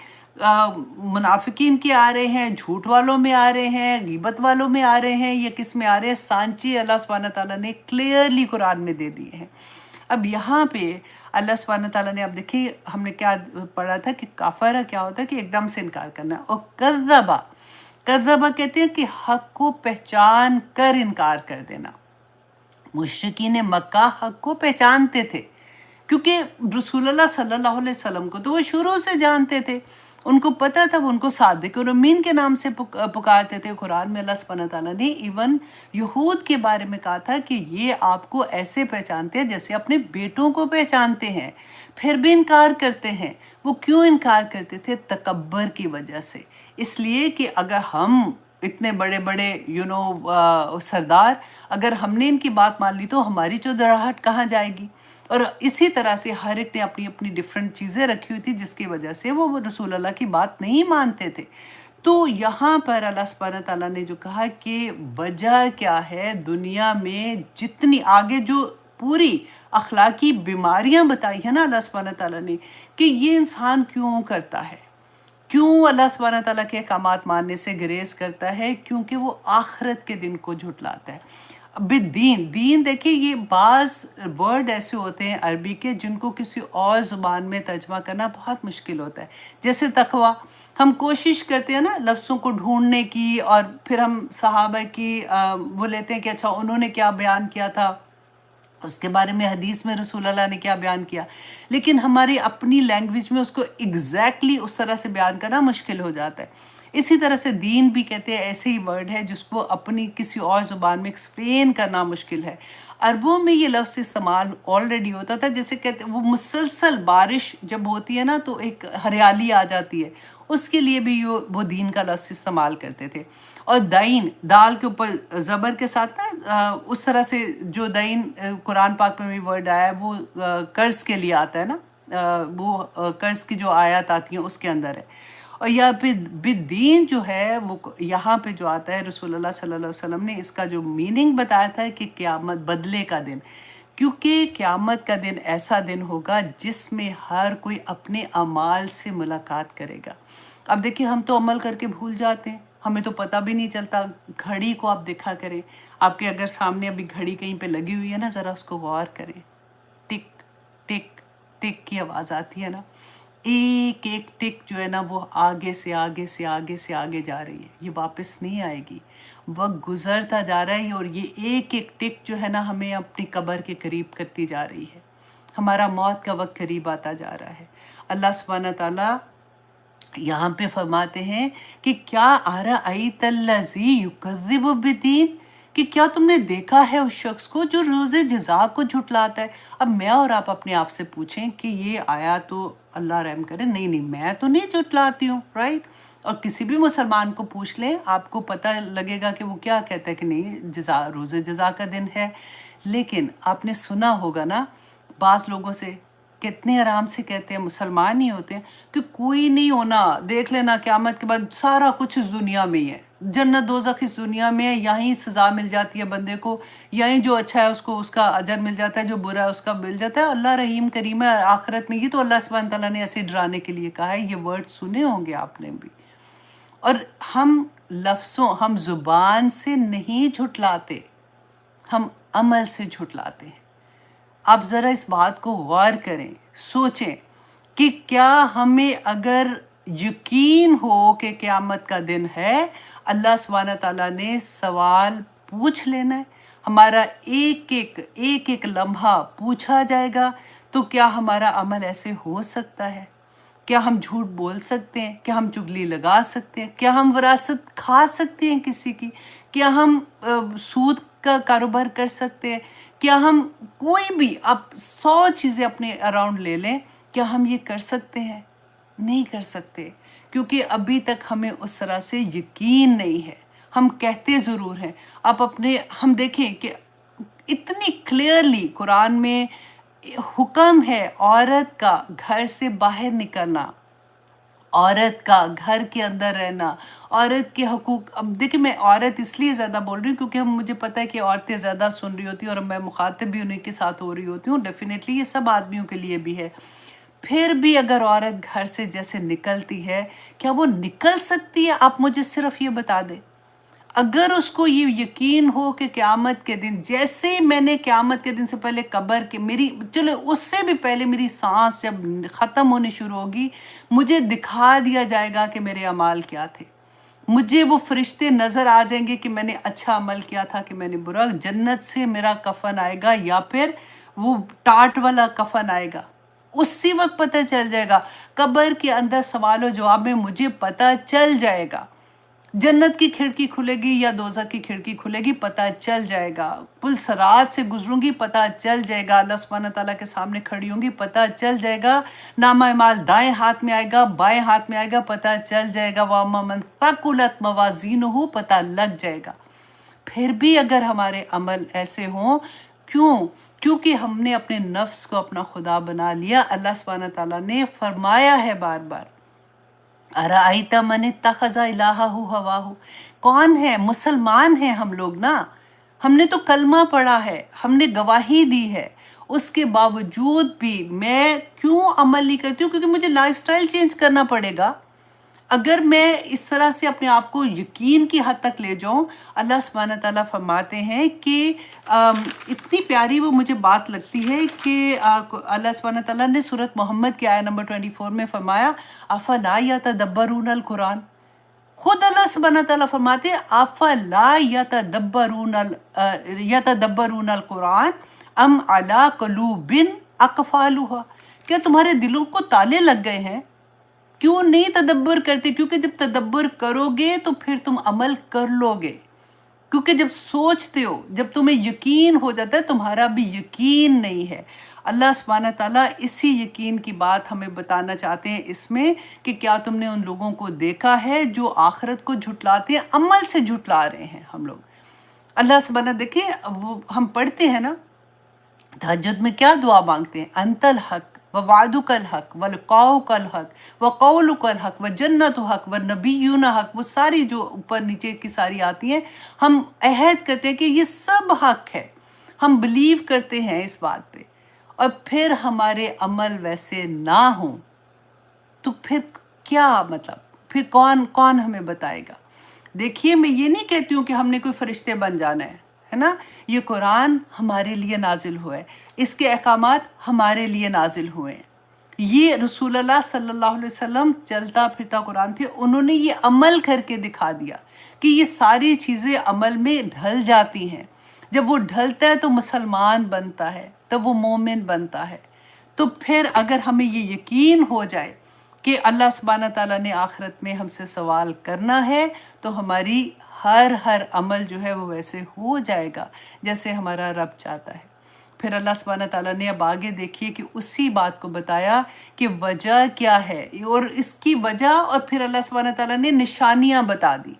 منافقین کے آ رہے ہیں، جھوٹ والوں میں آ رہے ہیں، غیبت والوں میں آ رہے ہیں، یا کس میں آ رہے ہیں. سانچے اللہ سبحانہ تعالیٰ نے کلیئرلی قرآن میں دے دیے ہیں. اب یہاں پہ اللہ سبحانہ تعالیٰ نے، اب دیکھیے ہم نے کیا پڑھا تھا کہ کافرہ کیا ہوتا ہے کہ ایک دم سے انکار کرنا، اور کذبہ، کذبہ کہتے ہیں کہ حق کو پہچان کر انکار کر دینا. مشرکین مکہ حق کو پہچانتے تھے، کیونکہ رسول اللہ صلی اللہ علیہ وسلم کو تو وہ شروع سے جانتے تھے، ان کو پتہ تھا، وہ ان کو صادق اور امین کے نام سے پکارتے تھے. قرآن میں اللہ سبحانہ تعالیٰ نے ایون یہود کے بارے میں کہا تھا کہ یہ آپ کو ایسے پہچانتے ہیں جیسے اپنے بیٹوں کو پہچانتے ہیں، پھر بھی انکار کرتے ہیں. وہ کیوں انکار کرتے تھے؟ تکبر کی وجہ سے. اس لیے کہ اگر ہم اتنے بڑے بڑے سردار، اگر ہم نے ان کی بات مان لی تو ہماری چودراہٹ کہاں جائے گی. اور اسی طرح سے ہر ایک نے اپنی اپنی ڈیفرنٹ چیزیں رکھی ہوئی تھی، جس کی وجہ سے وہ رسول اللہ کی بات نہیں مانتے تھے. تو یہاں پر اللہ سبحانہ تعالیٰ نے جو کہا کہ وجہ کیا ہے، دنیا میں جتنی آگے جو پوری اخلاقی بیماریاں بتائی ہیں نا اللہ سبحانہ تعالیٰ نے، کہ یہ انسان کیوں کرتا ہے، کیوں اللہ سبحانہ تعالیٰ کے احکامات ماننے سے گریز کرتا ہے، کیونکہ وہ آخرت کے دن کو جھٹلاتا ہے. دین، دین دیکھیں، یہ بعض ورڈ ایسے ہوتے ہیں عربی کے جن کو کسی اور زبان میں ترجمہ کرنا بہت مشکل ہوتا ہے. جیسے تقویٰ، ہم کوشش کرتے ہیں نا لفظوں کو ڈھونڈنے کی، اور پھر ہم صحابہ کی وہ لیتے ہیں کہ اچھا انہوں نے کیا بیان کیا تھا، اس کے بارے میں حدیث میں رسول اللہ نے کیا بیان کیا، لیکن ہماری اپنی لینگویج میں اس کو ایگزیکٹلی اس طرح سے بیان کرنا مشکل ہو جاتا ہے. اسی طرح سے دین بھی کہتے ہیں ایسے ہی ورڈ ہے جس کو اپنی کسی اور زبان میں ایکسپلین کرنا مشکل ہے. عربوں میں یہ لفظ استعمال آلریڈی ہوتا تھا، جیسے کہتے وہ مسلسل بارش جب ہوتی ہے نا تو ایک ہریالی آ جاتی ہے، اس کے لیے بھی وہ دین کا لفظ استعمال کرتے تھے. اور دین، دال کے اوپر زبر کے ساتھ نا، اس طرح سے جو دین قرآن پاک میں بھی ورڈ آیا ہے وہ قرض کے لیے آتا ہے نا، وہ قرض کی جو آیات آتی ہیں اس کے اندر ہے. اور یا پھر بدین جو ہے وہ یہاں پہ جو آتا ہے رسول اللہ صلی اللہ علیہ وسلم نے اس کا جو میننگ بتایا تھا کہ قیامت بدلے کا دن، کیونکہ قیامت کا دن ایسا دن ہوگا جس میں ہر کوئی اپنے اعمال سے ملاقات کرے گا۔ اب دیکھیں ہم تو عمل کر کے بھول جاتے ہیں، ہمیں تو پتہ بھی نہیں چلتا۔ گھڑی کو آپ دیکھا کریں، آپ کے اگر سامنے ابھی گھڑی کہیں پہ لگی ہوئی ہے نا، ذرا اس کو غور کریں، ٹک ٹک ٹک کی آواز آتی ہے نا، ایک ایک ٹک جو ہے نا وہ آگے سے آگے سے آگے سے آگے جا رہی ہے، یہ واپس نہیں آئے گی، وقت گزرتا جا رہا ہے اور یہ ایک ایک ٹک جو ہے نا ہمیں اپنی قبر کے قریب کرتی جا رہی ہے، ہمارا موت کا وقت قریب آتا جا رہا ہے۔ اللہ سبحانہ تعالیٰ یہاں پہ فرماتے ہیں کہ کیا ارأیت الذی یکذب بالدین، کہ کیا تم نے دیکھا ہے اس شخص کو جو روز جزا کو جھٹلاتا ہے۔ اب میں اور آپ اپنے آپ سے پوچھیں کہ یہ آیا تو اللہ رحم کرے، نہیں میں تو نہیں جھٹلاتی ہوں، رائٹ؟ اور کسی بھی مسلمان کو پوچھ لیں، آپ کو پتہ لگے گا کہ وہ کیا کہتا ہے کہ نہیں جزا، روز جزا کا دن ہے۔ لیکن آپ نے سنا ہوگا نا بعض لوگوں سے کتنے آرام سے کہتے ہیں، مسلمان ہی ہوتے ہیں، کہ کوئی نہیں ہونا، دیکھ لینا قیامت کے بعد سارا کچھ اس دنیا میں ہی ہے، جنت دوزخ اس دنیا میں ہے، یہیں سزا مل جاتی ہے بندے کو، یہیں جو اچھا ہے اس کو اس کا اجر مل جاتا ہے، جو برا ہے اس کا مل جاتا ہے۔ اللہ رحیم کریم ہے آخرت میں، یہ تو اللہ سبحانہ تعالیٰ نے ایسے ڈرانے کے لیے کہا ہے، یہ ورڈ سنے ہوں گے آپ نے بھی۔ اور ہم ہم زبان سے نہیں جھٹلاتے، ہم عمل سے جھٹلاتے ہیں۔ آپ ذرا اس بات کو غور کریں، سوچیں کہ کیا ہمیں اگر یقین ہو کہ قیامت کا دن ہے، اللہ سبحانہ تعالیٰ نے سوال پوچھ لینا ہے، ہمارا ایک ایک لمحہ پوچھا جائے گا، تو کیا ہمارا عمل ایسے ہو سکتا ہے؟ کیا ہم جھوٹ بول سکتے ہیں؟ کیا ہم چگلی لگا سکتے ہیں؟ کیا ہم وراثت کھا سکتے ہیں کسی کی؟ کیا ہم سود کا کاروبار کر سکتے ہیں؟ کیا ہم کوئی بھی، آپ 100 چیزیں اپنے اراؤنڈ لے لیں، کیا ہم یہ کر سکتے ہیں؟ نہیں کر سکتے، کیونکہ ابھی تک ہمیں اس طرح سے یقین نہیں ہے۔ ہم کہتے ضرور ہیں، ہم دیکھیں کہ اتنی کلیئرلی قرآن میں حکم ہے عورت کا گھر سے باہر نکلنا، عورت کا گھر کے اندر رہنا، عورت کے حقوق۔ اب دیکھیں میں عورت اس لیے زیادہ بول رہی ہوں کیونکہ مجھے پتہ ہے کہ عورتیں زیادہ سن رہی ہوتی ہیں اور میں مخاطب بھی انہیں کے ساتھ ہو رہی ہوتی ہوں، ڈیفینیٹلی یہ سب آدمیوں کے لیے بھی ہے۔ پھر بھی اگر عورت گھر سے جیسے نکلتی ہے، کیا وہ نکل سکتی ہے؟ آپ مجھے صرف یہ بتا دیں، اگر اس کو یہ یقین ہو کہ قیامت کے دن، جیسے میں نے قیامت کے دن سے پہلے قبر کے چلو اس سے بھی پہلے میری سانس جب ختم ہونی شروع ہوگی، مجھے دکھا دیا جائے گا کہ میرے اعمال کیا تھے، مجھے وہ فرشتے نظر آ جائیں گے کہ میں نے اچھا عمل کیا تھا کہ میں نے برا، جنت سے میرا کفن آئے گا یا پھر وہ ٹاٹ والا کفن آئے گا، اسی وقت پتہ چل جائے گا۔ قبر کے اندر سوال و جواب میں مجھے پتہ چل جائے گا، جنت کی کھڑکی کھلے گی یا دوزخ کی کھڑکی کھلے گی، پتہ چل جائے گا، پل صراط سے گزروں گی، پتہ چل جائے گا، اللہ سبحانہ تعالیٰ کے سامنے کھڑی ہوں گی، پتہ چل جائے گا، نامہ اعمال دائیں ہاتھ میں آئے گا بائیں ہاتھ میں آئے گا، پتہ چل جائے گا، وَأَمَّا مَنْ ثَقُلَتْ مَوَازِينُهُ، پتہ لگ جائے گا۔ پھر بھی اگر ہمارے عمل ایسے ہوں، کیونکہ ہم نے اپنے نفس کو اپنا خدا بنا لیا۔ اللہ سبحانہ تعالیٰ نے فرمایا ہے بار بار، ارأیت من اتخذ الہہ ہواہ، کون ہے؟ مسلمان ہیں ہم لوگ نا، ہم نے تو کلمہ پڑھا ہے، ہم نے گواہی دی ہے، اس کے باوجود بھی میں کیوں عمل نہیں کرتی ہوں؟ کیونکہ مجھے لائف سٹائل چینج کرنا پڑے گا۔ اگر میں اس طرح سے اپنے آپ کو یقین کی حد تک لے جاؤں، اللہ سبحانہ تعالیٰ فرماتے ہیں کہ اتنی پیاری وہ مجھے بات لگتی ہے کہ اللہ سبحانہ تعالیٰ نے سورۃ محمد کی آیہ نمبر 24 میں فرمایا، افلا یتدبرون القرآن، خود اللہ سبحانہ تعالیٰ فرماتے ہیں افلا یتدبرون القرآن ام علی قلوب اقفالها، کیا تمہارے دلوں کو تالے لگ گئے ہیں؟ کیوں نہیں تدبر کرتے؟ کیونکہ جب تدبر کرو گے تو پھر تم عمل کر لو گے، کیونکہ جب سوچتے ہو، جب تمہیں یقین ہو جاتا ہے، تمہارا بھی یقین نہیں ہے۔ اللہ سبحانہ تعالیٰ اسی یقین کی بات ہمیں بتانا چاہتے ہیں اس میں، کہ کیا تم نے ان لوگوں کو دیکھا ہے جو آخرت کو جھٹلاتے ہیں، عمل سے جھٹلا رہے ہیں ہم لوگ۔ اللہ سبحانہ دیکھیں، ہم پڑھتے ہیں نا تہجد میں کیا دعا مانگتے ہیں، انت الحق ووعدک الحق ولقاؤک الحق وقولک الحق وجنت حق ونبیون حق، وہ ساری جو اوپر نیچے کی ساری آتی ہیں، ہم عہد کرتے ہیں کہ یہ سب حق ہے، ہم بلیو کرتے ہیں اس بات پہ، اور پھر ہمارے عمل ویسے نہ ہوں تو پھر کیا مطلب، پھر کون کون ہمیں بتائے گا؟ دیکھیے میں یہ نہیں کہتی ہوں کہ ہم نے کوئی فرشتے بن جانا ہے نا، یہ قرآن ہمارے لیے نازل ہوا ہے، اس کے احکامات ہمارے لیے نازل ہوئے ہیں، یہ رسول اللہ صلی اللہ علیہ وسلم چلتا پھرتا قرآن تھے، انہوں نے یہ عمل کر کے دکھا دیا کہ یہ ساری چیزیں عمل میں ڈھل جاتی ہیں، جب وہ ڈھلتا ہے تو مسلمان بنتا ہے، تب وہ مومن بنتا ہے۔ تو پھر اگر ہمیں یہ یقین ہو جائے کہ اللہ سبحانہ تعالیٰ نے آخرت میں ہم سے سوال کرنا ہے، تو ہماری ہر عمل جو ہے وہ ویسے ہو جائے گا جیسے ہمارا رب چاہتا ہے۔ پھر اللہ سبحانہ تعالیٰ نے اب آگے دیکھیے کہ اسی بات کو بتایا کہ وجہ کیا ہے، اور اس کی وجہ، اور پھر اللہ سبحانہ تعالیٰ نے نشانیاں بتا دی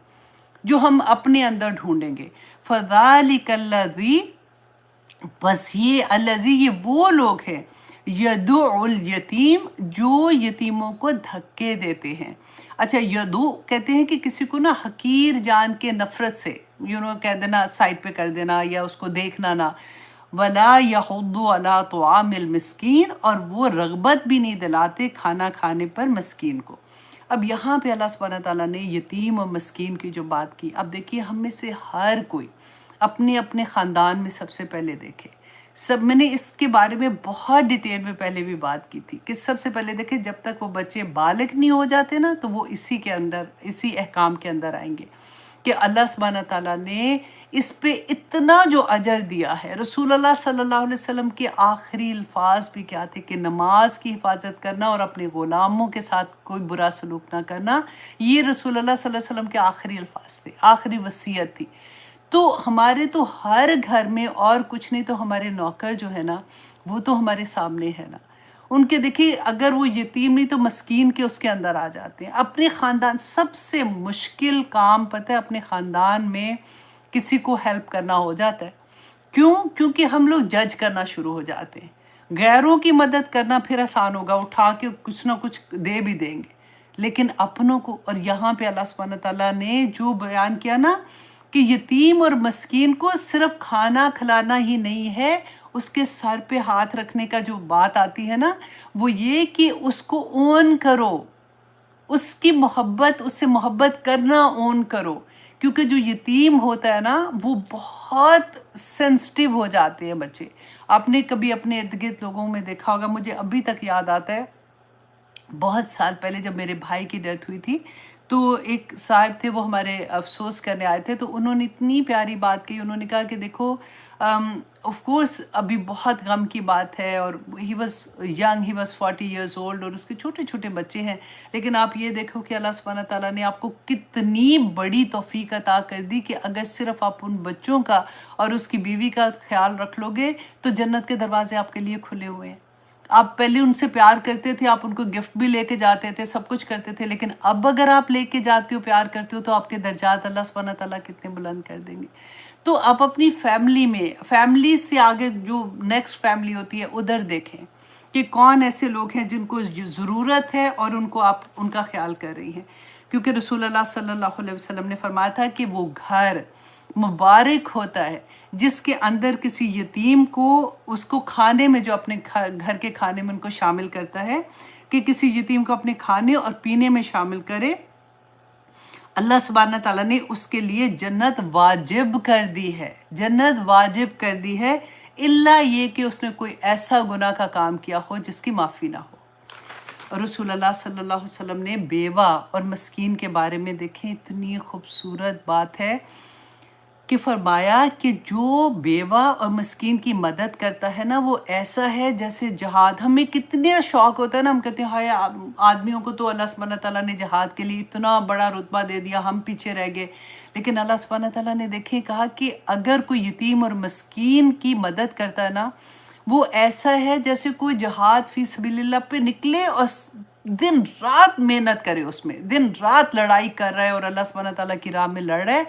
جو ہم اپنے اندر ڈھونڈیں گے۔ فَذَلِكَ الَّذِي، بس یہ الذی، یہ وہ لوگ ہیں، یدعو الیتیم، جو یتیموں کو دھکے دیتے ہیں۔ اچھا، یدعو کہتے ہیں کہ کسی کو نا حقیر جان کے نفرت سے کہہ دینا، سائڈ پہ کر دینا یا اس کو دیکھنا نہ، ولا یحض علی طعام المسکین، اور وہ رغبت بھی نہیں دلاتے کھانا کھانے پر مسکین کو۔ اب یہاں پہ اللہ سبحانہ تعالیٰ نے یتیم اور مسکین کی جو بات کی، اب دیکھیے ہم میں سے ہر کوئی اپنے اپنے خاندان میں سب سے پہلے دیکھے، میں نے اس کے بارے میں بہت ڈیٹیل میں پہلے بھی بات کی تھی کہ سب سے پہلے دیکھیں جب تک وہ بچے بالغ نہیں ہو جاتے نا، تو وہ اسی کے اندر، اسی احکام کے اندر آئیں گے کہ اللہ سبحانہ تعالیٰ نے اس پہ اتنا جو اجر دیا ہے۔ رسول اللہ صلی اللہ علیہ وسلم کے آخری الفاظ بھی کیا تھے کہ نماز کی حفاظت کرنا اور اپنے غلاموں کے ساتھ کوئی برا سلوک نہ کرنا، یہ رسول اللہ صلی اللہ علیہ وسلم کے آخری الفاظ تھے، آخری وصیت تھی۔ تو ہمارے تو ہر گھر میں، اور کچھ نہیں تو ہمارے نوکر جو ہے نا، وہ تو ہمارے سامنے ہے نا، ان کے دیکھیے اگر وہ یتیم نہیں تو مسکین کے اس کے اندر آ جاتے ہیں۔ اپنے خاندان، سب سے مشکل کام پتہ ہے اپنے خاندان میں کسی کو ہیلپ کرنا ہو جاتا ہے۔ کیوں؟ کیونکہ ہم لوگ جج کرنا شروع ہو جاتے ہیں۔ غیروں کی مدد کرنا پھر آسان ہوگا، اٹھا کے کچھ نہ کچھ دے بھی دیں گے، لیکن اپنوں کو، اور یہاں پہ اللہ سبحانہ تعالیٰ نے جو بیان کیا نا کہ یتیم اور مسکین کو صرف کھانا کھلانا ہی نہیں ہے، اس کے سر پہ ہاتھ رکھنے کا جو بات آتی ہے نا، وہ یہ کہ اس کو اون کرو، اس کی محبت، اس سے محبت کرنا اون کرو، کیونکہ جو یتیم ہوتا ہے نا وہ بہت سینسٹیو ہو جاتے ہیں بچے۔ آپ نے کبھی اپنے ارد گرد لوگوں میں دیکھا ہوگا، مجھے ابھی تک یاد آتا ہے بہت سال پہلے جب میرے بھائی کی ڈیتھ ہوئی تھی، تو ایک صاحب تھے، وہ ہمارے افسوس کرنے آئے تھے، تو انہوں نے اتنی پیاری بات کی، انہوں نے کہا کہ دیکھو آف کورس ابھی بہت غم کی بات ہے، اور he was young, he was 40 years old, اور اس کے چھوٹے چھوٹے بچے ہیں، لیکن آپ یہ دیکھو کہ اللہ سبحانہ تعالیٰ نے آپ کو کتنی بڑی توفیق عطا کر دی کہ اگر صرف آپ ان بچوں کا اور اس کی بیوی کا خیال رکھ لو گے تو جنت کے دروازے آپ کے لیے کھلے ہوئے ہیں۔ آپ پہلے ان سے پیار کرتے تھے، آپ ان کو گفٹ بھی لے کے جاتے تھے، سب کچھ کرتے تھے، لیکن اب اگر آپ لے کے جاتے ہو، پیار کرتے ہو، تو آپ کے درجات اللہ سبحانہ تعالیٰ کتنے بلند کر دیں گے۔ تو آپ اپنی فیملی میں، فیملی سے آگے جو نیکسٹ فیملی ہوتی ہے ادھر دیکھیں کہ کون ایسے لوگ ہیں جن کو ضرورت ہے اور ان کو آپ ان کا خیال کر رہی ہیں، کیونکہ رسول اللہ صلی اللہ علیہ وسلم نے فرمایا تھا کہ وہ گھر مبارک ہوتا ہے جس کے اندر کسی یتیم کو، اس کو کھانے میں، جو اپنے گھر کے کھانے میں ان کو شامل کرتا ہے، کہ کسی یتیم کو اپنے کھانے اور پینے میں شامل کرے، اللہ سبحانہ تعالیٰ نے اس کے لیے جنت واجب کر دی ہے، جنت واجب کر دی ہے، الا یہ کہ اس نے کوئی ایسا گناہ کا کام کیا ہو جس کی معافی نہ ہو۔ اور رسول اللہ صلی اللہ علیہ وسلم نے بیوہ اور مسکین کے بارے میں دیکھیں، اتنی خوبصورت بات ہے کہ فرمایا کہ جو بیوہ اور مسکین کی مدد کرتا ہے نا، وہ ایسا ہے جیسے جہاد۔ ہمیں کتنے شوق ہوتا ہے نا، ہم کہتے ہیں ہائے آدمیوں کو تو اللہ سبحانہ تعالیٰ نے جہاد کے لیے اتنا بڑا رتبہ دے دیا، ہم پیچھے رہ گئے، لیکن اللہ سبحانہ تعالیٰ نے دیکھیں کہا کہ اگر کوئی یتیم اور مسکین کی مدد کرتا ہے نا، وہ ایسا ہے جیسے کوئی جہاد فی سبیل اللہ پہ نکلے اور دن رات محنت کرے، اس میں دن رات لڑائی کر رہا ہے اور اللہ سبحانہ تعالیٰ کی راہ میں لڑ رہا ہے،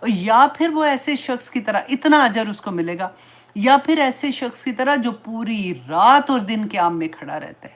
یا پھر وہ ایسے شخص کی طرح اتنا اجر اس کو ملے گا، یا پھر ایسے شخص کی طرح جو پوری رات اور دن قیام میں کھڑا رہتا ہے۔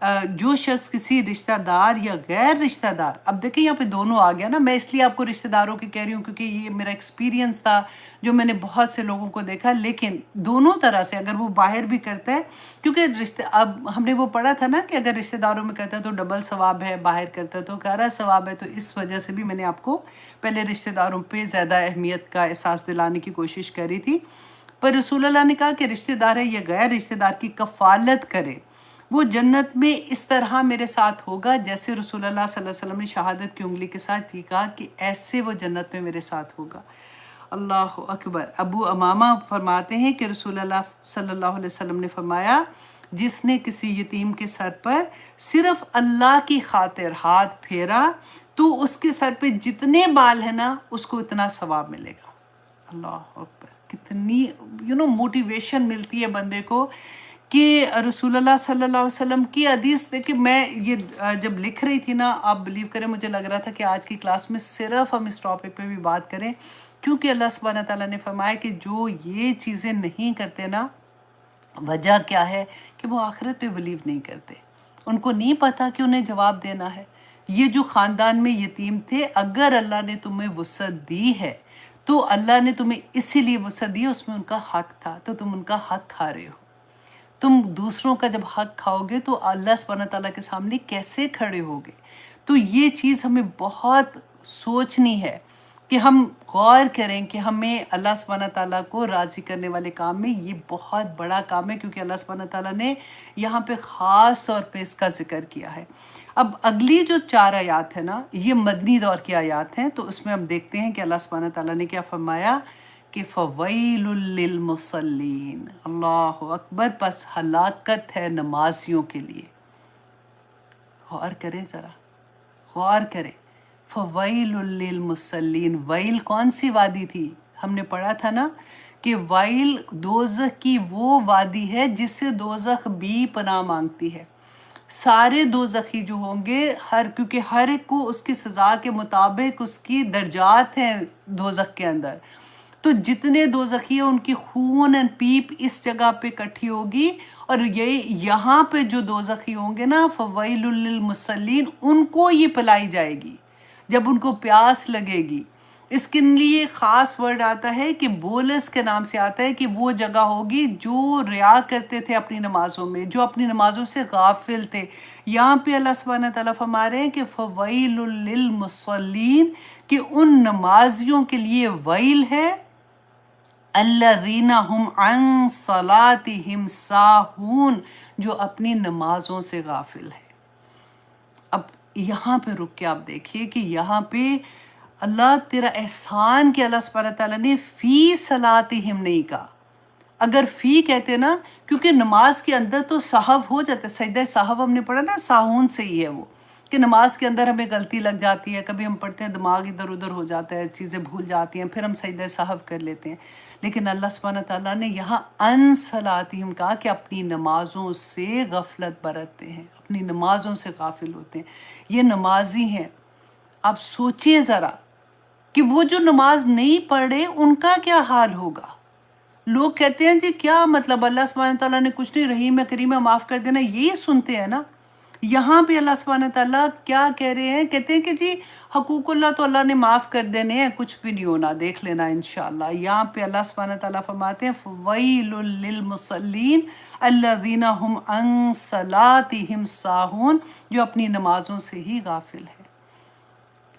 جو شخص کسی رشتہ دار یا غیر رشتہ دار، اب دیکھیں یہاں پہ دونوں آ گیا نا، میں اس لیے آپ کو رشتہ داروں کی کہہ رہی ہوں کیونکہ یہ میرا ایکسپیرینس تھا جو میں نے بہت سے لوگوں کو دیکھا، لیکن دونوں طرح سے اگر وہ باہر بھی کرتا ہے، کیونکہ اب ہم نے وہ پڑھا تھا نا کہ اگر رشتہ داروں میں کرتا ہے تو ڈبل ثواب ہے، باہر کرتا ہے تو گہرا ثواب ہے، تو اس وجہ سے بھی میں نے آپ کو پہلے رشتہ داروں پہ زیادہ اہمیت کا احساس دلانے کی کوشش کری تھی۔ پر رسول اللہ نے کہا کہ رشتہ دار ہے یا غیر رشتہ دار کی کفالت کرے، وہ جنت میں اس طرح میرے ساتھ ہوگا جیسے رسول اللہ صلی اللہ علیہ وسلم نے شہادت کی انگلی کے ساتھ یہ کہا کہ ایسے وہ جنت میں میرے ساتھ ہوگا۔ اللہ اکبر۔ ابو امامہ فرماتے ہیں کہ رسول اللہ صلی اللہ علیہ وسلم نے فرمایا، جس نے کسی یتیم کے سر پر صرف اللہ کی خاطر ہاتھ پھیرا تو اس کے سر پہ جتنے بال ہیں نا اس کو اتنا ثواب ملے گا۔ اللہ اکبر، کتنی موٹیویشن ملتی ہے بندے کو کہ رسول اللہ صلی اللہ علیہ وسلم کی حدیث دیکھیں، میں یہ جب لکھ رہی تھی نا، آپ بلیو کریں مجھے لگ رہا تھا کہ آج کی کلاس میں صرف ہم اس ٹاپک پہ بھی بات کریں، کیونکہ اللہ سبحانہ تعالیٰ نے فرمایا کہ جو یہ چیزیں نہیں کرتے نا، وجہ کیا ہے کہ وہ آخرت پہ بلیو نہیں کرتے، ان کو نہیں پتا کہ انہیں جواب دینا ہے۔ یہ جو خاندان میں یتیم تھے، اگر اللہ نے تمہیں وسعت دی ہے تو اللہ نے تمہیں اسی لیے وسعت دی ہے، اس میں ان کا حق تھا، تو تم ان کا حق کھا رہے ہو۔ تم دوسروں کا جب حق کھاؤ گے تو اللہ سبحانہ تعالیٰ کے سامنے کیسے کھڑے ہوگے؟ تو یہ چیز ہمیں بہت سوچنی ہے کہ ہم غور کریں کہ ہمیں اللہ سبحانہ تعالیٰ کو راضی کرنے والے کام میں یہ بہت بڑا کام ہے، کیونکہ اللہ سبحانہ تعالیٰ نے یہاں پہ خاص طور پہ اس کا ذکر کیا ہے۔ اب اگلی جو 4 آیات ہے نا، یہ مدنی دور کی آیات ہیں، تو اس میں ہم دیکھتے ہیں کہ اللہ سبحانہ تعالیٰ نے کیا فرمایا کہ فَوَيْلٌ لِّلْمُصَلِّينَ، اللہ اکبر، پس ہلاکت ہے نمازیوں کے لیے۔ غور کریں ذرا، غور کریں، فَوَيْلٌ لِّلْمُصَلِّينَ، ویل کون سی وادی تھی؟ ہم نے پڑھا تھا نا کہ ویل دوزخ کی وہ وادی ہے جس سے دوزخ بھی پناہ مانگتی ہے۔ سارے دوزخی جو ہوں گے، کیونکہ ہر ایک کو اس کی سزا کے مطابق اس کی درجات ہیں دوزخ کے اندر، تو جتنے دوزخی ہیں ان کی خون اور پیپ اس جگہ پہ اکٹھی ہوگی، اور یہاں پہ جو دوزخی ہوں گے نا، فویل للمصلین، ان کو یہ پلائی جائے گی جب ان کو پیاس لگے گی۔ اس کے لیے خاص ورڈ آتا ہے کہ بولس کے نام سے آتا ہے کہ وہ جگہ ہوگی جو ریا کرتے تھے اپنی نمازوں میں، جو اپنی نمازوں سے غافل تھے۔ یہاں پہ اللہ سبحانہ تعالیٰ فرما رہے ہیں کہ فویل للمصلین، کہ ان نمازیوں کے لیے ویل ہے، الذین ہم عن صلاتہم ساہون، جو اپنی نمازوں سے غافل ہے۔ اب یہاں پہ رک کے آپ دیکھیے کہ یہاں پہ اللہ تیرا احسان کہ اللہ سبحانہ تعالیٰ نے فی صلاتہم نہیں کہا۔ اگر فی کہتے نا، کیونکہ نماز کے اندر تو سہو ہو جاتا ہے، سجدہ سہو ہم نے پڑھا نا، ساہون سے ہی ہے وہ، کہ نماز کے اندر ہمیں غلطی لگ جاتی ہے، کبھی ہم پڑھتے ہیں دماغ ادھر ادھر ہو جاتا ہے، چیزیں بھول جاتی ہیں، پھر ہم سجدہ سہو کر لیتے ہیں۔ لیکن اللہ سبحانہ تعالیٰ نے یہاں ان صلاتہم کہا کہ اپنی نمازوں سے غفلت برتتے ہیں، اپنی نمازوں سے غافل ہوتے ہیں۔ یہ نمازی ہیں، آپ سوچئے ذرا کہ وہ جو نماز نہیں پڑھ رہے ان کا کیا حال ہوگا۔ لوگ کہتے ہیں جی کیا مطلب، اللہ سبحانہ تعالیٰ نے کچھ نہیں، رحیم ہے کریم ہے، معاف کر دینا، یہی سنتے ہیں نا۔ یہاں بھی اللہ سبحانہ تعالیٰ کیا کہہ رہے ہیں، کہتے ہیں کہ جی حقوق اللہ تو اللہ نے معاف کر دینے ہیں، کچھ بھی نہیں ہونا، دیکھ لینا انشاءاللہ۔ یہاں پہ اللہ سبحانہ تعالیٰ فرماتے ہیں فَوَيْلٌ لِّلْمُصَلِّينَ الَّذِينَ هُمْ عَن صَلَاتِهِمْ سَاهُونَ، جو اپنی نمازوں سے ہی غافل ہے۔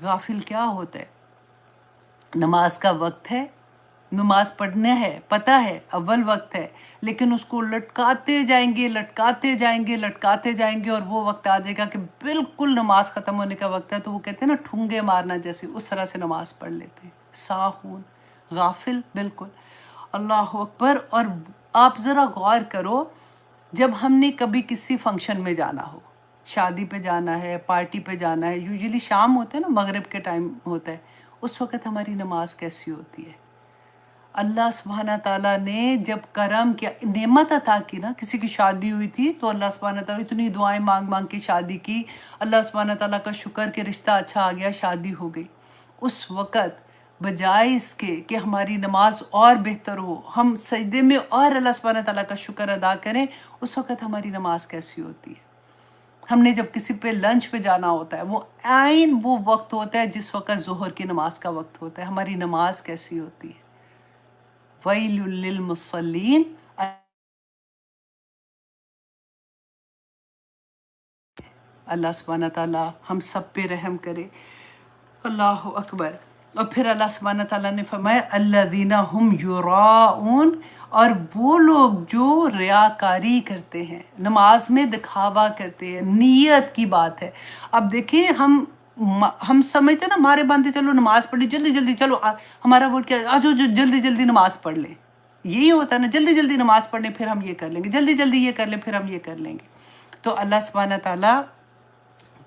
غافل کیا ہوتا ہے؟ نماز کا وقت ہے، نماز پڑھنا ہے، پتہ ہے اول وقت ہے، لیکن اس کو لٹکاتے جائیں گے، لٹکاتے جائیں گے، لٹکاتے جائیں گے، اور وہ وقت آ جائے گا کہ بالکل نماز ختم ہونے کا وقت ہے، تو وہ کہتے ہیں نا ٹھونگے مارنا جیسے، اس طرح سے نماز پڑھ لیتے ہیں۔ ساہون، غافل، بالکل۔ اللہ اکبر۔ اور آپ ذرا غور کرو، جب ہم نے کبھی کسی فنکشن میں جانا ہو، شادی پہ جانا ہے، پارٹی پہ جانا ہے، یوزلی شام ہوتے ہیں نا، مغرب کے ٹائم ہوتا ہے، اس وقت ہماری نماز کیسی ہوتی ہے؟ اللہ سبحانہ تعالیٰ نے جب کرم کیا، نعمت عطا کی نا، کسی کی شادی ہوئی تھی تو اللہ سبحانہ تعالیٰ اتنی دعائیں مانگ مانگ کے شادی کی، اللہ سبحانہ تعالیٰ کا شکر کہ رشتہ اچھا آ گیا، شادی ہو گئی۔ اس وقت بجائے اس کے کہ ہماری نماز اور بہتر ہو، ہم سجدے میں اور اللہ سبحانہ تعالیٰ کا شکر ادا کریں، اس وقت ہماری نماز کیسی ہوتی ہے؟ ہم نے جب کسی پہ لنچ پہ جانا ہوتا ہے، وہ عین وہ وقت ہوتا ہے جس وقت ظہر کی نماز کا وقت ہوتا ہے. ہماری نماز کیسی ہوتی ہے؟ وَيْلٌ لِّلْمُصَلِّينَ. اللہ سبحانہ تعالیٰ ہم سب پہ رحم کرے. اللہ اکبر. اور پھر اللہ سبحانہ تعالیٰ نے فرمایا الذین ہم یراؤن، اور وہ لوگ جو ریاکاری کرتے ہیں، نماز میں دکھاوا کرتے ہیں. نیت کی بات ہے. اب دیکھیں ہم سمجھتے ہیں نا مارے باندھے چلو نماز پڑھ لی جلدی جلدی، چلو ہمارا ورڈ کیا ہے، آجو جو جلدی جلدی نماز پڑھ لیں. یہی ہوتا ہے نا، جلدی جلدی نماز پڑھ لیں پھر ہم یہ کر لیں گے، جلدی جلدی یہ کر لیں پھر ہم یہ کر لیں گے. تو اللہ سبحانہ تعالیٰ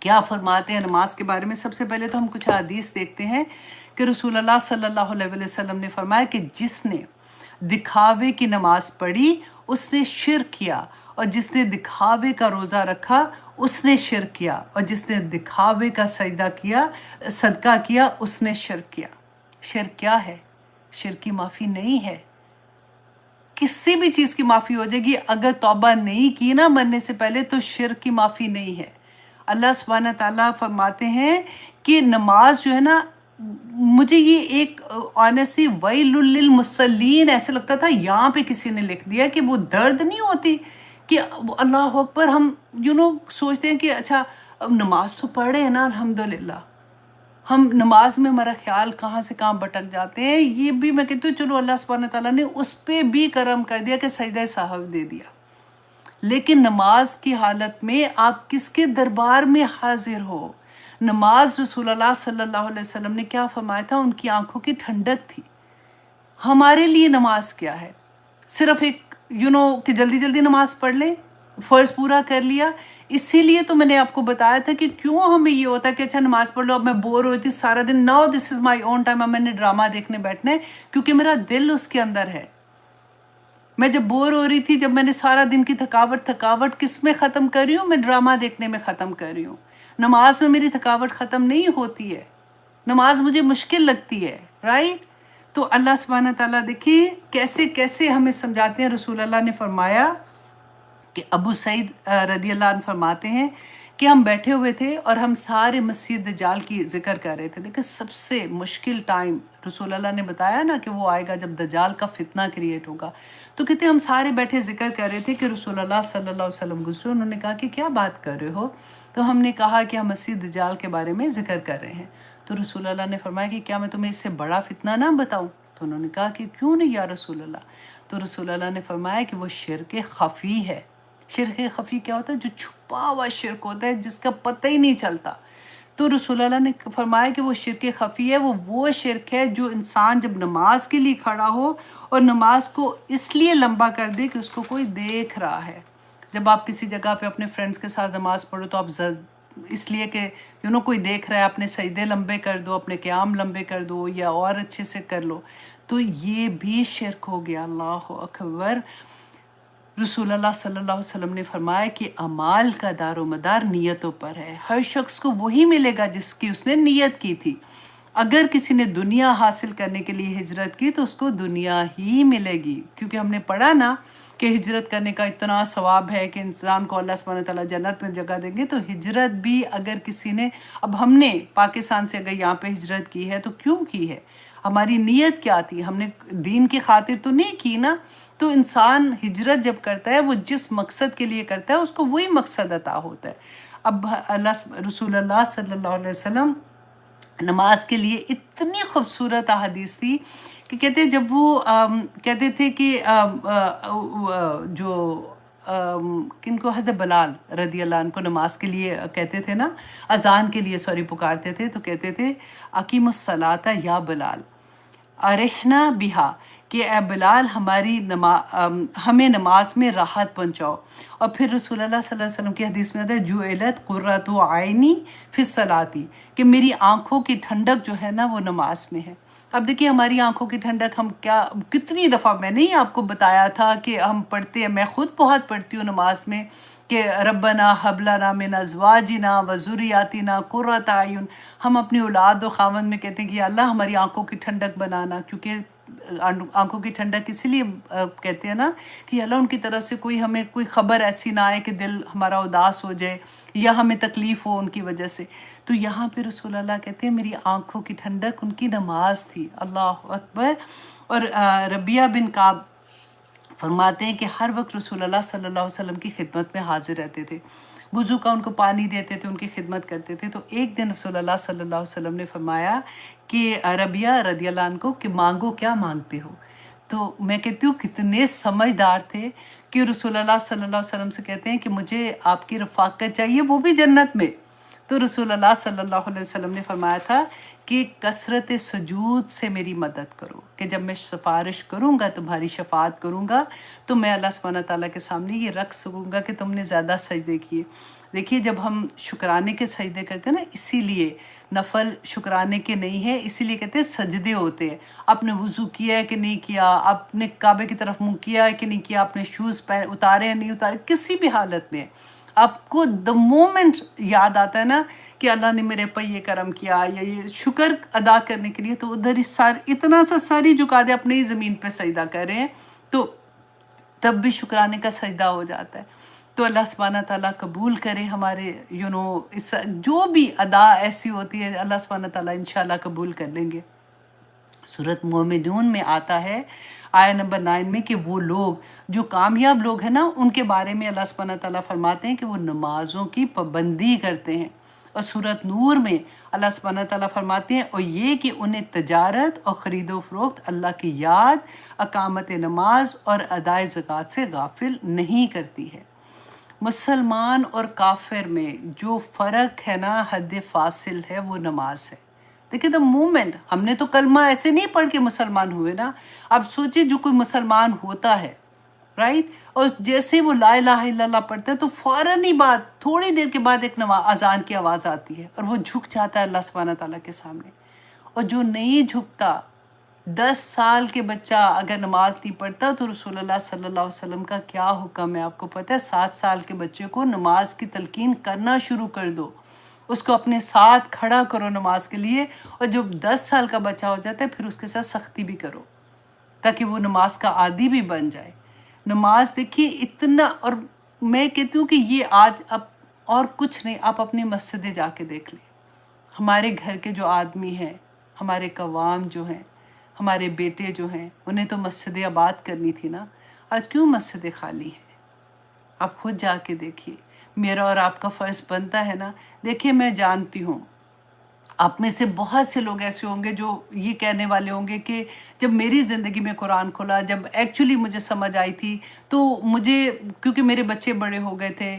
کیا فرماتے ہیں نماز کے بارے میں؟ سب سے پہلے تو ہم کچھ حدیث دیکھتے ہیں کہ رسول اللہ صلی اللہ علیہ وسلم نے فرمایا کہ جس نے دکھاوے کی نماز پڑھی اس نے شرک کیا، اور جس نے دکھاوے کا روزہ رکھا اس نے شرک کیا، اور جس نے دکھاوے کا سجدہ کیا، صدقہ کیا، اس نے شرک کیا. شرک کیا ہے؟ شرک کی معافی نہیں ہے. کسی بھی چیز کی معافی ہو جائے گی، اگر توبہ نہیں کی نا مرنے سے پہلے تو شرک کی معافی نہیں ہے. اللہ سبحانہ تعالیٰ فرماتے ہیں کہ نماز جو ہے نا، مجھے یہ ایک آنیسٹلی ویل للمصلین ایسے لگتا تھا یہاں پہ کسی نے لکھ دیا کہ وہ درد نہیں ہوتی کہ اللہ اکبر. ہم سوچتے ہیں کہ اچھا اب نماز تو پڑھ رہے ہیں نا الحمدللہ، ہم نماز میں ہمارا خیال کہاں سے کہاں بھٹک جاتے ہیں. یہ بھی میں کہتی ہوں چلو اللہ سبحانہ تعالیٰ نے اس پہ بھی کرم کر دیا کہ سجدہ سہو دے دیا. لیکن نماز کی حالت میں آپ کس کے دربار میں حاضر ہو؟ نماز رسول اللہ صلی اللہ علیہ وسلم نے کیا فرمایا تھا؟ ان کی آنکھوں کی ٹھنڈک تھی. ہمارے لیے نماز کیا ہے؟ صرف ایک کہ جلدی جلدی نماز پڑھ لیں، فرض پورا کر لیا. اسی لیے تو میں نے آپ کو بتایا تھا کہ کیوں ہمیں یہ ہوتا ہے کہ اچھا نماز پڑھ لو، اب میں بور ہوتی سارا دن. Now this is my own time, اب میں نے ڈرامہ دیکھنے بیٹھنا ہے کیونکہ میرا دل اس کے اندر ہے. میں جب بور ہو رہی تھی، جب میں نے سارا دن کی تھکاوٹ کس میں ختم کر رہی ہوں؟ میں ڈرامہ دیکھنے میں ختم کر رہی ہوں. نماز میں میری تھکاوٹ ختم نہیں ہوتی ہے، نماز مجھے مشکل لگتی ہے، رائٹ؟ تو اللہ سبحانہ تعالیٰ دیکھیں کیسے کیسے ہمیں سمجھاتے ہیں. رسول اللہ نے فرمایا کہ ابو سعید رضی اللہ عنہ فرماتے ہیں کہ ہم بیٹھے ہوئے تھے اور ہم سارے مسیح دجال کی ذکر کر رہے تھے. دیکھیں سب سے مشکل ٹائم رسول اللہ نے بتایا نا کہ وہ آئے گا جب دجال کا فتنہ کریٹ ہوگا. تو کہتے ہم سارے بیٹھے ذکر کر رہے تھے کہ رسول اللہ صلی اللہ علیہ وسلم گزرے. انہوں نے کہا کہ کیا بات کر رہے ہو؟ تو ہم نے کہا کہ ہم مسیح دجال کے بارے میں ذکر کر رہے ہیں. تو رسول اللہ نے فرمایا کہ کیا میں تمہیں اس سے بڑا فتنہ نہ بتاؤں؟ تو انہوں نے کہا کہ کیوں نہیں یا رسول اللہ؟ تو رسول اللہ نے فرمایا کہ وہ شرک خفی ہے. شرک خفی کیا ہوتا ہے؟ جو چھپا ہوا شرک ہوتا ہے جس کا پتہ ہی نہیں چلتا. تو رسول اللہ نے فرمایا کہ وہ شرک خفی ہے. وہ شرک ہے جو انسان جب نماز کے لیے کھڑا ہو اور نماز کو اس لیے لمبا کر دے کہ اس کو کوئی دیکھ رہا ہے. جب آپ کسی جگہ پہ اپنے فرینڈز کے ساتھ نماز پڑھو تو آپ اس لیے کہ کوئی دیکھ رہا ہے، اپنے سجدے لمبے کر دو، اپنے قیام لمبے کر دو یا اور اچھے سے کر لو. تو یہ بھی شرک ہو گیا. اللہ اکبر. رسول اللہ صلی اللہ علیہ وسلم نے فرمایا کہ اعمال کا دار و مدار نیتوں پر ہے. ہر شخص کو وہی ملے گا جس کی اس نے نیت کی تھی. اگر کسی نے دنیا حاصل کرنے کے لیے ہجرت کی تو اس کو دنیا ہی ملے گی، کیونکہ ہم نے پڑھا نا کہ ہجرت کرنے کا اتنا ثواب ہے کہ انسان کو اللہ سبحانہ تعالیٰ جنت میں جگہ دیں گے. تو ہجرت بھی اگر کسی نے، اب ہم نے پاکستان سے اگر یہاں پہ ہجرت کی ہے تو کیوں کی ہے؟ ہماری نیت کیا تھی؟ ہم نے دین کی خاطر تو نہیں کی نا. تو انسان ہجرت جب کرتا ہے وہ جس مقصد کے لیے کرتا ہے اس کو وہی مقصد عطا ہوتا ہے. اب رسول اللہ صلی اللہ علیہ وسلم نماز کے لیے اتنی خوبصورت احادیث تھی کہ کہتے جب وہ کہتے تھے کہ جو کن کو، حضرت بلال رضی اللہ عنہ کو نماز کے لیے کہتے تھے نا، اذان کے لیے پکارتے تھے تو کہتے تھے اقیم الصلاۃ یا بلال ارحنا بہا، کہ اے بلال ہمیں نماز میں راحت پہنچاؤ. اور پھر رسول اللہ صلی اللہ علیہ وسلم کی حدیث میں آتا ہے جعلت قرۃ عینی فی الصلاۃ، کہ میری آنکھوں کی ٹھنڈک جو ہے نا وہ نماز میں ہے. اب دیکھیے ہماری آنکھوں کی ٹھنڈک ہم کتنی دفعہ میں نے آپ کو بتایا تھا کہ ہم پڑھتے ہیں، میں خود بہت پڑھتی ہوں نماز میں کہ ربنا ہب لنا من ازواجنا وذریاتنا قرۃ اعین. ہم اپنی اولاد و خاوند میں کہتے ہیں کہ یا اللہ ہماری آنکھوں کی ٹھنڈک بنانا، کیونکہ آنکھوں کی ٹھنڈک اسی لیے کہتے ہیں نا کہ اللہ ان کی طرف سے کوئی ہمیں کوئی خبر ایسی نہ آئے کہ دل ہمارا اداس ہو جائے یا ہمیں تکلیف ہو ان کی وجہ سے. تو یہاں پہ رسول اللہ کہتے ہیں میری آنکھوں کی ٹھنڈک ان کی نماز تھی. اللہ اکبر. اور ربیہ بن کعب فرماتے ہیں کہ ہر وقت رسول اللہ صلی اللہ علیہ وسلم کی خدمت میں حاضر رہتے تھے. وضو کا ان کو پانی دیتے تھے، ان کی خدمت کرتے تھے. تو ایک دن رسول اللہ صلی اللہ علیہ وسلم نے فرمایا کہ ربیہ رضی اللہ عنہ کو کہ مانگو، کیا مانگتے ہو؟ تو میں کہتی ہوں کتنے سمجھدار تھے کہ رسول اللہ صلی اللہ علیہ وسلم سے کہتے ہیں کہ مجھے آپ کی رفاقت چاہیے، وہ بھی جنت میں. تو رسول اللہ صلی اللہ علیہ وسلم نے فرمایا تھا کہ کثرت سجود سے میری مدد کرو، کہ جب میں سفارش کروں گا، تمہاری شفاعت کروں گا، تو میں اللہ سبحانہ تعالیٰ کے سامنے یہ رکھ سکوں گا کہ تم نے زیادہ سجدے کیے. دیکھیے جب ہم شکرانے کے سجدے کرتے ہیں نا، اسی لیے نفل شکرانے کے نہیں ہے، اسی لیے کہتے ہیں سجدے ہوتے ہیں. آپ نے وضو کیا ہے کہ نہیں کیا، آپ نے کعبے کی طرف منہ کیا ہے کہ نہیں کیا، آپ نے شوز اتارے یا نہیں اتارے، کسی بھی حالت میں آپ کو دا مومنٹ یاد آتا ہے نا کہ اللہ نے میرے پر یہ کرم کیا یا یہ شکر ادا کرنے کے لیے، تو ادھر ہی اتنا سا ساری جھکا دے، اپنے ہی زمین پہ سجدہ کر رہے ہیں، تو تب بھی شکرانے کا سجدہ ہو جاتا ہے. تو اللہ سبحانہ تعالیٰ قبول کرے ہمارے جو بھی ادا ایسی ہوتی ہے، اللہ سبحانہ تعالیٰ انشاءاللہ قبول کر لیں گے. سورۃ مومنون میں آتا ہے آیہ نمبر 9 میں کہ وہ لوگ جو کامیاب لوگ ہیں نا، ان کے بارے میں اللہ سبحانہ تعالیٰ فرماتے ہیں کہ وہ نمازوں کی پابندی کرتے ہیں. اور سورۃ نور میں اللہ سبحانہ تعالیٰ فرماتے ہیں اور یہ کہ انہیں تجارت اور خرید و فروخت اللہ کی یاد، اقامت نماز اور ادائے زکوٰۃ سے غافل نہیں کرتی ہے. مسلمان اور کافر میں جو فرق ہے نا، حد فاصل ہے، وہ نماز ہے. دیکھیں دا مومنٹ ہم نے تو کلمہ ایسے نہیں پڑھ کے مسلمان ہوئے نا. اب سوچیں جو کوئی مسلمان ہوتا ہے رائٹ، اور جیسے وہ لا الہ الا اللہ پڑھتا ہے تو فوراً ہی بعد تھوڑی دیر کے بعد ایک اذان کی آواز آتی ہے اور وہ جھک جاتا ہے اللہ سبحانہ تعالیٰ کے سامنے. اور جو نہیں جھکتا، 10 سال کے بچہ اگر نماز نہیں پڑھتا تو رسول اللہ صلی اللہ علیہ وسلم کا کیا حکم ہے آپ کو پتہ ہے؟ 7 سال کے بچے کو نماز کی تلقین کرنا شروع کر دو، اس کو اپنے ساتھ کھڑا کرو نماز کے لیے. اور جب 10 سال کا بچہ ہو جاتا ہے پھر اس کے ساتھ سختی بھی کرو تاکہ وہ نماز کا عادی بھی بن جائے. نماز دیکھیے اتنا، اور میں کہتی ہوں کہ یہ آج اب اور کچھ نہیں، آپ اپنی مسجدیں جا کے دیکھ لیں. ہمارے گھر کے جو آدمی ہیں، ہمارے قوام جو ہیں، ہمارے بیٹے جو ہیں، انہیں تو مسجدیں آباد کرنی تھی نا. آج کیوں مسجدیں خالی ہیں؟ آپ خود جا کے دیکھیے. میرا اور آپ کا فرض بنتا ہے نا. دیکھیے میں جانتی ہوں آپ میں سے بہت سے لوگ ایسے ہوں گے جو یہ کہنے والے ہوں گے کہ جب میری زندگی میں قرآن کھلا، جب ایکچولی مجھے سمجھ آئی تھی، تو مجھے کیونکہ میرے بچے بڑے ہو گئے تھے.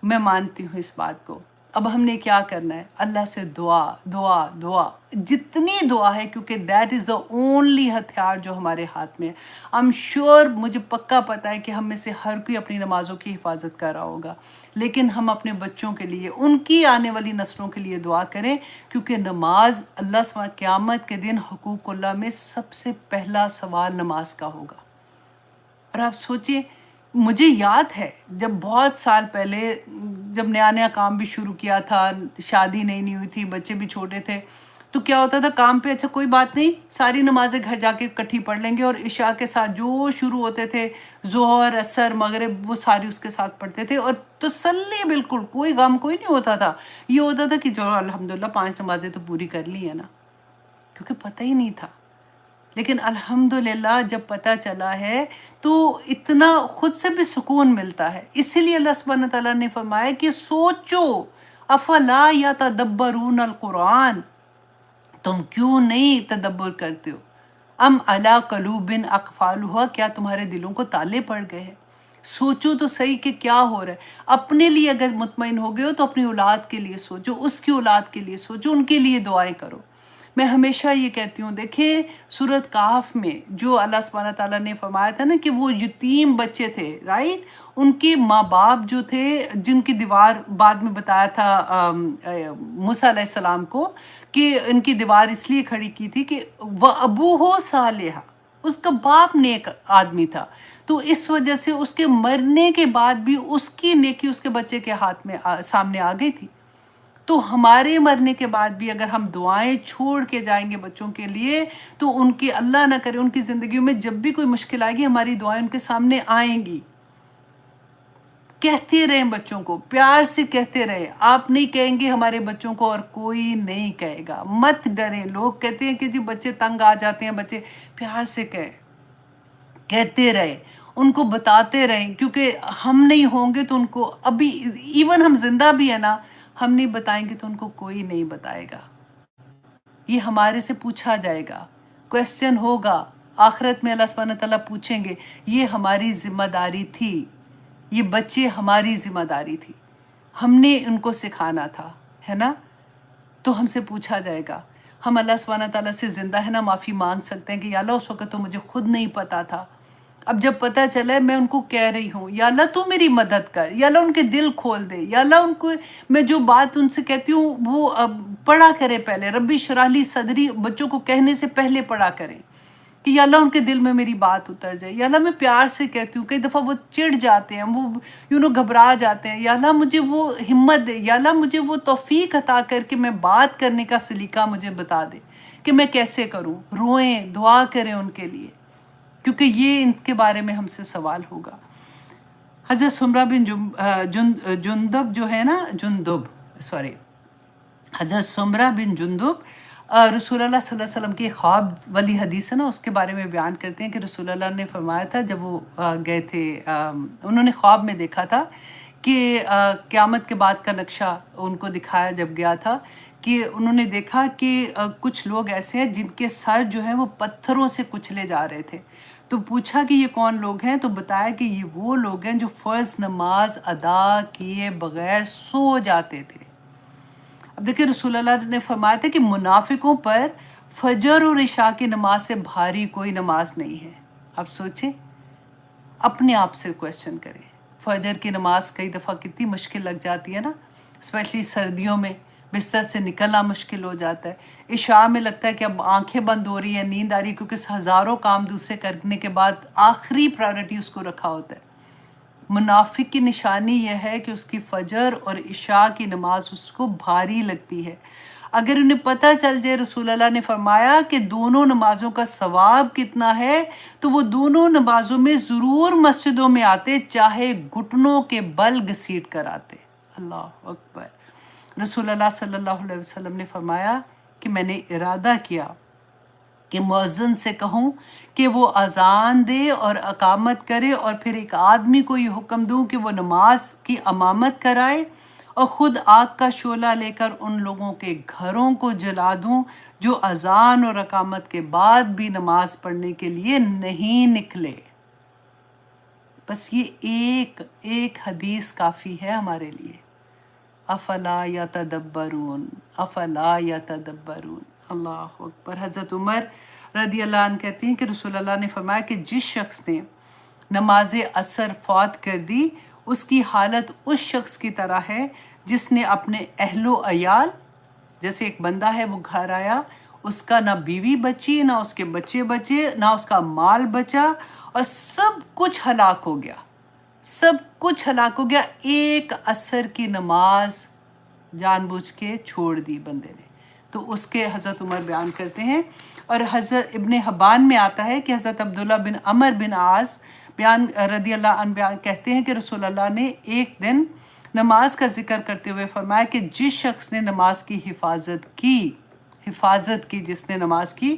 میں مانتی ہوں اس بات کو. اب ہم نے کیا کرنا ہے؟ اللہ سے دعا دعا دعا، جتنی دعا ہے، کیونکہ دیٹ از دا اونلی ہتھیار جو ہمارے ہاتھ میں ہے. I'm sure، مجھے پکا پتہ ہے کہ ہم میں سے ہر کوئی اپنی نمازوں کی حفاظت کر رہا ہوگا، لیکن ہم اپنے بچوں کے لیے، ان کی آنے والی نسلوں کے لیے دعا کریں، کیونکہ نماز اللہ سبحانہ قیامت کے دن حقوق اللہ میں سب سے پہلا سوال نماز کا ہوگا. اور آپ سوچئے، مجھے یاد ہے جب بہت سال پہلے جب نیا نیا کام بھی شروع کیا تھا، شادی نہیں ہوئی تھی، بچے بھی چھوٹے تھے، تو کیا ہوتا تھا کام پہ، اچھا کوئی بات نہیں، ساری نمازیں گھر جا کے اکٹھی پڑھ لیں گے، اور عشاء کے ساتھ جو شروع ہوتے تھے، ظہر، عصر، مغرب، وہ ساری اس کے ساتھ پڑھتے تھے، اور تسلی، بالکل کوئی غم کوئی نہیں ہوتا تھا. یہ ہوتا تھا کہ جو الحمدللہ 5 نمازیں تو پوری کر لی ہیں نا، کیونکہ پتہ ہی نہیں تھا. لیکن الحمدللہ جب پتہ چلا ہے تو اتنا خود سے بھی سکون ملتا ہے. اسی لیے اللہ سبحانہ تعالیٰ نے فرمایا کہ سوچو، افلا یتدبرون القرآن، تم کیوں نہیں تدبر کرتے ہو؟ ام علی قلوب اقفالها، کیا تمہارے دلوں کو تالے پڑ گئے ہیں؟ سوچو تو صحیح کہ کیا ہو رہا ہے. اپنے لیے اگر مطمئن ہو گئے ہو تو اپنی اولاد کے لیے سوچو، اس کی اولاد کے لیے سوچو، ان کے لیے دعائیں کرو. میں ہمیشہ یہ کہتی ہوں، دیکھیں سورۃ کہف میں جو اللہ سبحانہ تعالیٰ نے فرمایا تھا نا کہ وہ یتیم بچے تھے، رائٹ، ان کے ماں باپ جو تھے، جن کی دیوار بعد میں بتایا تھا موسیٰ علیہ السلام کو کہ ان کی دیوار اس لیے کھڑی کی تھی کہ وَأَبُوهُ صَالِحٌ، اس کا باپ نیک آدمی تھا، تو اس وجہ سے اس کے مرنے کے بعد بھی اس کی نیکی اس کے بچے کے ہاتھ میں سامنے آ گئی تھی. تو ہمارے مرنے کے بعد بھی اگر ہم دعائیں چھوڑ کے جائیں گے بچوں کے لیے، تو ان کی اللہ نہ کرے ان کی زندگیوں میں جب بھی کوئی مشکل آئے گی ہماری دعائیں ان کے سامنے آئیں گی۔ کہتے رہیں بچوں کو، پیار سے کہتے رہیں، آپ نہیں کہیں گے ہمارے بچوں کو اور کوئی نہیں کہے گا۔ مت ڈریں، لوگ کہتے ہیں کہ جی بچے تنگ آ جاتے ہیں، بچے پیار سے کہتے رہیں، ان کو بتاتے رہیں، کیونکہ ہم نہیں ہوں گے تو ان کو ابھی ایون ہم زندہ بھی ہیں نا، ہم نہیں بتائیں گے تو ان کو کوئی نہیں بتائے گا۔ یہ ہمارے سے پوچھا جائے گا، کویسچن ہوگا، آخرت میں اللہ سبحانہ تعالیٰ پوچھیں گے۔ یہ ہماری ذمہ داری تھی، یہ بچے ہماری ذمہ داری تھی، ہم نے ان کو سکھانا تھا، ہے نا؟ تو ہم سے پوچھا جائے گا۔ ہم اللہ سبحانہ تعالیٰ سے زندہ ہے نا معافی مانگ سکتے ہیں کہ یا اللہ اس وقت تو مجھے خود نہیں پتا تھا، اب جب پتہ چلا ہے میں ان کو کہہ رہی ہوں، یا اللہ تو میری مدد کر، یا اللہ ان کے دل کھول دے، یا اللہ ان کو میں جو بات ان سے کہتی ہوں وہ پڑھا کرے پہلے، ربی اشرح لی صدری بچوں کو کہنے سے پہلے پڑھا کریں کہ یا اللہ ان کے دل میں میری بات اتر جائے۔ یا اللہ میں پیار سے کہتی ہوں، کئی دفعہ وہ چڑ جاتے ہیں، وہ گھبرا جاتے ہیں، یا اللہ مجھے وہ ہمت دے، یا اللہ مجھے وہ توفیق عطا کر کے میں بات کرنے کا سلیقہ مجھے بتا دے کہ میں کیسے کروں۔ روئیں، دعا کریں ان کے لیے، کیونکہ یہ ان کے بارے میں ہم سے سوال ہوگا۔ حضرت سمرہ بن جندب جو ہے نا، حضرت سمرہ بن جندب رسول اللہ صلی اللہ علیہ وسلم کی خواب والی حدیث ہے نا، اس کے بارے میں بیان کرتے ہیں کہ رسول اللہ نے فرمایا تھا جب وہ گئے تھے، انہوں نے خواب میں دیکھا تھا کہ قیامت کے بعد کا نقشہ ان کو دکھایا جب گیا تھا، کہ انہوں نے دیکھا کہ کچھ لوگ ایسے ہیں جن کے سر جو ہیں وہ پتھروں سے کچلے جا رہے تھے۔ تو پوچھا کہ یہ کون لوگ ہیں، تو بتایا کہ یہ وہ لوگ ہیں جو فرض نماز ادا کیے بغیر سو جاتے تھے۔ اب دیکھیں رسول اللہ نے فرمایا تھا کہ منافقوں پر فجر اور عشاء کی نماز سے بھاری کوئی نماز نہیں ہے۔ اب سوچیں، اپنے آپ سے کویسچن کریں، فجر کی نماز کئی دفعہ کتنی مشکل لگ جاتی ہے نا، اسپیشلی سردیوں میں بستر سے نکلنا مشکل ہو جاتا ہے۔ عشاء میں لگتا ہے کہ اب آنکھیں بند ہو رہی ہیں، نیند آ رہی ہے، کیونکہ ہزاروں کام دوسرے کرنے کے بعد آخری پرائورٹی اس کو رکھا ہوتا ہے۔ منافق کی نشانی یہ ہے کہ اس کی فجر اور عشاء کی نماز اس کو بھاری لگتی ہے۔ اگر انہیں پتہ چل جائے رسول اللہ نے فرمایا کہ دونوں نمازوں کا ثواب کتنا ہے، تو وہ دونوں نمازوں میں ضرور مسجدوں میں آتے، چاہے گھٹنوں کے بل گھسیٹ کر آتے۔ اللہ اکبر۔ رسول اللہ صلی اللہ علیہ وسلم نے فرمایا کہ میں نے ارادہ کیا کہ مؤذن سے کہوں کہ وہ اذان دے اور اقامت کرے، اور پھر ایک آدمی کو یہ حکم دوں کہ وہ نماز کی امامت کرائے، اور خود آگ کا شعلہ لے کر ان لوگوں کے گھروں کو جلا دوں جو اذان اور اقامت کے بعد بھی نماز پڑھنے کے لیے نہیں نکلے۔ بس یہ ایک حدیث کافی ہے ہمارے لیے۔ افلا یتدبرون، افلا یتدبرون۔ اللہ اکبر۔ حضرت عمر رضی اللہ عنہ کہتے ہیں کہ رسول اللہ نے فرمایا کہ جس شخص نے نماز عصر فوت کر دی، اس کی حالت اس شخص کی طرح ہے جس نے اپنے اہل و عیال، جیسے ایک بندہ ہے وہ گھر آیا، اس کا نہ بیوی بچی، نہ اس کے بچے بچے، نہ اس کا مال بچا، اور سب کچھ ہلاک ہو گیا، سب کچھ ہلاک ہو گیا، ایک عصر کی نماز جان بوجھ کے چھوڑ دی بندے نے۔ تو اس کے حضرت عمر بیان کرتے ہیں، اور حضرت ابن حبان میں آتا ہے کہ حضرت عبداللہ بن عمر بن عاص رضی اللہ عنہ بیان کہتے ہیں کہ رسول اللہ نے ایک دن نماز کا ذکر کرتے ہوئے فرمایا کہ جس شخص نے نماز کی حفاظت کی، جس نے نماز کی،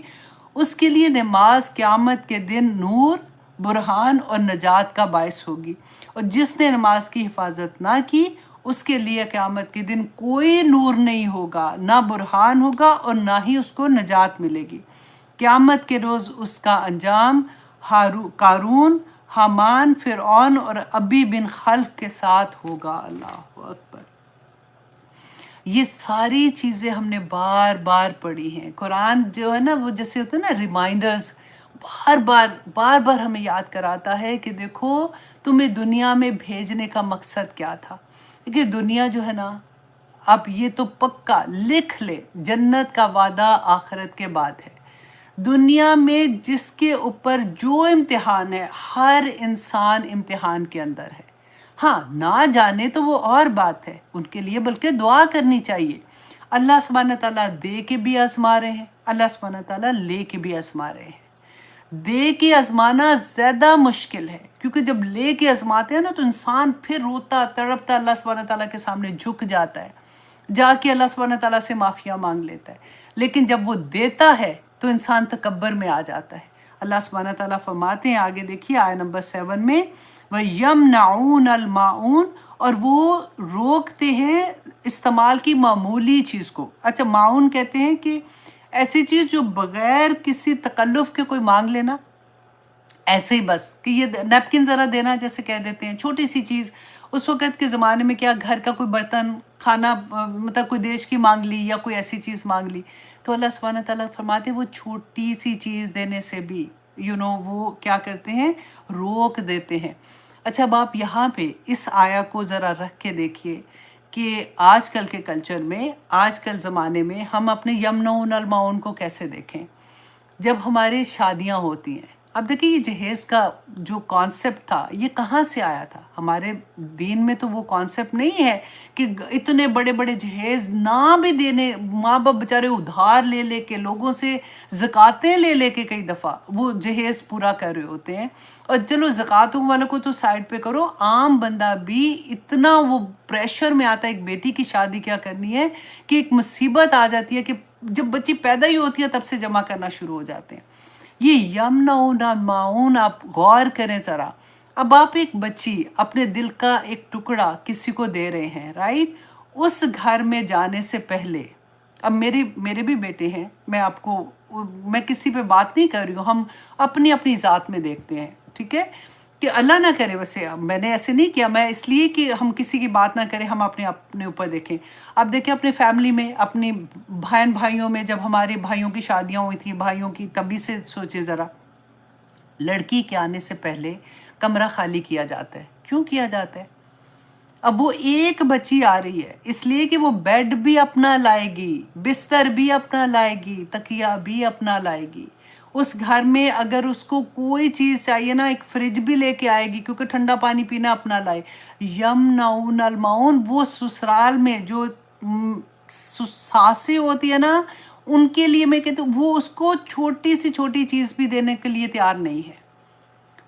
اس کے لیے نماز قیامت کے دن نور، برہان اور نجات کا باعث ہوگی، اور جس نے نماز کی حفاظت نہ کی، اس کے لیے قیامت کے دن کوئی نور نہیں ہوگا، نہ برہان ہوگا، اور نہ ہی اس کو نجات ملے گی۔ قیامت کے روز اس کا انجام قارون، حامان، فرعون اور ابی بن خلف کے ساتھ ہوگا۔ اللہ اکبر۔ یہ ساری چیزیں ہم نے بار بار پڑھی ہیں۔ قرآن جو ہے نا وہ جیسے ہوتا ہے نا ریمائنڈرز، بار بار ہمیں یاد کراتا ہے کہ دیکھو تمہیں دنیا میں بھیجنے کا مقصد کیا تھا۔ کیونکہ دنیا جو ہے نا، اب یہ تو پکا لکھ لے، جنت کا وعدہ آخرت کے بعد ہے۔ دنیا میں جس کے اوپر جو امتحان ہے، ہر انسان امتحان کے اندر ہے، ہاں نہ جانے تو وہ اور بات ہے، ان کے لیے بلکہ دعا کرنی چاہیے۔ اللہ سبحانہ تعالیٰ دے کے بھی آزما رہے ہیں، اللہ سبحانہ تعالیٰ لے کے بھی آزما رہے ہیں۔ دے کے آزمانا زیادہ مشکل ہے، کیونکہ جب لے کے آزماتے ہیں نا تو انسان پھر روتا تڑپتا اللہ سبحانہ تعالیٰ کے سامنے جھک جاتا ہے، جا کے اللہ سبحانہ تعالیٰ سے معافیا مانگ لیتا ہے۔ لیکن جب وہ دیتا ہے تو انسان تکبر میں آ جاتا ہے۔ اللہ سبحانہ تعالیٰ فرماتے ہیں، آگے دیکھیے آیت نمبر 7 میں، وَيَمْنَعُونَ الْمَاعُونَ، اور وہ روکتے ہیں استعمال کی معمولی چیز کو۔ اچھا، معاون کہتے ہیں کہ ایسی چیز جو بغیر کسی تکلف کے کوئی مانگ لینا، ایسے ہی بس کہ یہ نیپکن ذرا دینا جیسے کہہ دیتے ہیں، چھوٹی سی چیز۔ اس وقت کے زمانے میں کیا گھر کا کوئی برتن، کھانا، مطلب کوئی دیش کی مانگ لی یا کوئی ایسی چیز مانگ لی، تو اللہ سبحانہ تعالیٰ فرماتے ہیں وہ چھوٹی سی چیز دینے سے بھی وہ کیا کرتے ہیں، روک دیتے ہیں۔ اچھا، اب آپ یہاں پہ اس آیا کو ذرا رکھ کے دیکھیے کہ آج کل کے کلچر میں، آج کل زمانے میں ہم اپنے یمنون المعون کو کیسے دیکھیں۔ جب ہماری شادیاں ہوتی ہیں، اب دیکھیں یہ جہیز کا جو کانسیپٹ تھا یہ کہاں سے آیا تھا؟ ہمارے دین میں تو وہ کانسیپٹ نہیں ہے کہ اتنے بڑے بڑے جہیز نہ بھی دینے، ماں باپ بیچارے ادھار لے لے کے، لوگوں سے زکاتیں لے لے کے کئی دفعہ وہ جہیز پورا کر رہے ہوتے ہیں۔ اور چلو زکاتوں والوں کو تو سائڈ پہ کرو، عام بندہ بھی اتنا وہ پریشر میں آتا ہے، ایک بیٹی کی شادی کیا کرنی ہے کہ ایک مصیبت آ جاتی ہے کہ جب بچی پیدا ہی ہوتی ہے تب سے جمع کرنا شروع ہو جاتے ہیں۔ یہ یمنعون معاون، آپ غور کریں ذرا۔ اب آپ ایک بچی، اپنے دل کا ایک ٹکڑا کسی کو دے رہے ہیں، رائٹ؟ اس گھر میں جانے سے پہلے، اب میرے بھی بیٹے ہیں، میں کسی پہ بات نہیں کر رہی ہوں، ہم اپنی اپنی ذات میں دیکھتے ہیں، ٹھیک ہے؟ کہ اللہ نہ کرے، ویسے میں نے ایسے نہیں کیا، میں اس لیے کہ ہم کسی کی بات نہ کریں، ہم اپنے اوپر دیکھیں۔ اب دیکھیں اپنے فیملی میں، اپنی بھائیوں میں، جب ہمارے بھائیوں کی شادیاں ہوئی تھیں، بھائیوں کی، تبھی سے سوچے ذرا، لڑکی کے آنے سے پہلے کمرہ خالی کیا جاتا ہے۔ کیوں کیا جاتا ہے؟ اب وہ ایک بچی آ رہی ہے اس لیے کہ وہ بیڈ بھی اپنا لائے گی، بستر بھی اپنا لائے گی، تکیہ بھی اپنا لائے گی۔ اس گھر میں اگر اس کو کوئی چیز چاہیے نا، ایک فریج بھی لے کے آئے گی کیونکہ ٹھنڈا پانی پینا اپنا لائے۔ یمنعون المعون، وہ سسرال میں جو ساسیں ہوتی ہے نا، ان کے لیے میں کہتی ہوں وہ اس کو چھوٹی سی چھوٹی چیز بھی دینے کے لیے تیار نہیں ہے۔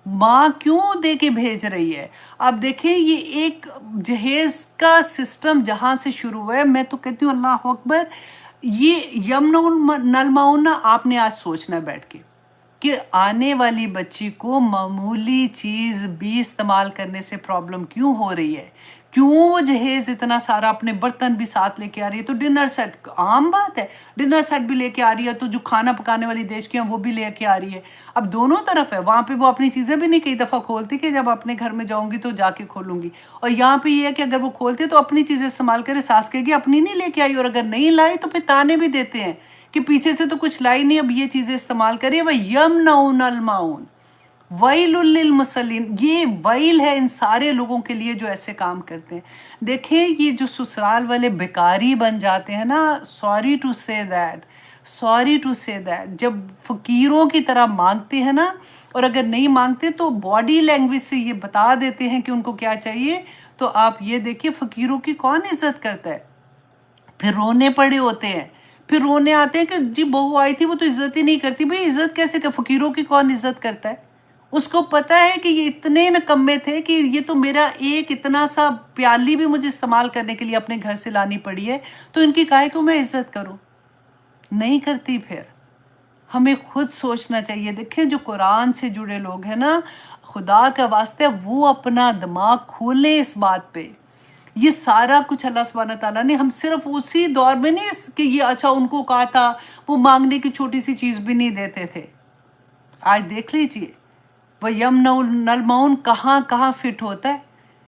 ماں کیوں دے کے بھیج رہی ہے؟ اب دیکھیں یہ ایک جہیز کا سسٹم جہاں سے شروع ہوا ہے، میں تو کہتی ہوں اللہ اکبر، یہ یمنعون المعون آپ نے آج سوچنا بیٹھ کے کہ آنے والی بچی کو معمولی چیز بھی استعمال کرنے سے پرابلم کیوں ہو رہی ہے؟ کیوں وہ جہیز اتنا سارا، اپنے برتن بھی ساتھ لے کے آ رہی ہے؟ تو ڈنر سیٹ عام بات ہے، ڈنر سیٹ بھی لے کے آ رہی ہے، تو جو کھانا پکانے والی دیش کی ہیں وہ بھی لے کے آ رہی ہے۔ اب دونوں طرف ہے، وہاں پہ وہ اپنی چیزیں بھی نہیں کئی دفعہ کھولتی کہ جب اپنے گھر میں جاؤں گی تو جا کے کھولوں گی، اور یہاں پہ یہ ہے کہ اگر وہ کھولتے تو اپنی چیزیں استعمال کرے، ساس کہے گی اپنی نہیں لے کے آئی، اور اگر نہیں لائی تو پھر تانے بھی دیتے ہیں کہ پیچھے سے تو کچھ لائی نہیں، اب یہ چیزیں استعمال کرے۔ وَيَمْنَعُونَ الْمَاعُونَ وَيْلٌ لِّلْمُصَلِّينَ، یہ ویل ہے ان سارے لوگوں کے لیے جو ایسے کام کرتے ہیں۔ دیکھیں یہ جو سسرال والے بیکاری بن جاتے ہیں نا، سوری ٹو سے دیٹ، جب فقیروں کی طرح مانگتے ہیں نا، اور اگر نہیں مانگتے تو باڈی لینگویج سے یہ بتا دیتے ہیں کہ ان کو کیا چاہیے، تو آپ یہ دیکھیے فقیروں کی کون عزت کرتا ہے؟ پھر رونے پڑے ہوتے ہیں، پھر رونے آتے ہیں کہ جی بہو آئی تھی وہ تو عزت ہی نہیں کرتی۔ بھئی عزت کیسے کہ فقیروں کی کون عزت کرتا ہے؟ اس کو پتہ ہے کہ یہ اتنے نکمے تھے کہ یہ تو میرا ایک اتنا سا پیالی بھی مجھے استعمال کرنے کے لیے اپنے گھر سے لانی پڑی ہے، تو ان کی کاہے کو میں عزت کروں؟ نہیں کرتی۔ پھر ہمیں خود سوچنا چاہیے۔ دیکھیں جو قرآن سے جڑے لوگ ہیں نا، خدا کا واسطہ وہ اپنا دماغ کھولیں اس بات پہ۔ یہ سارا کچھ اللہ سبحانہ تعالیٰ نے، ہم صرف اسی دور میں نہیں کہ یہ اچھا ان کو کہا تھا وہ مانگنے کی چھوٹی سی چیز بھی نہیں دیتے تھے۔ آج دیکھ لیجئے وہ یمنعون المعون کہاں کہاں فٹ ہوتا ہے۔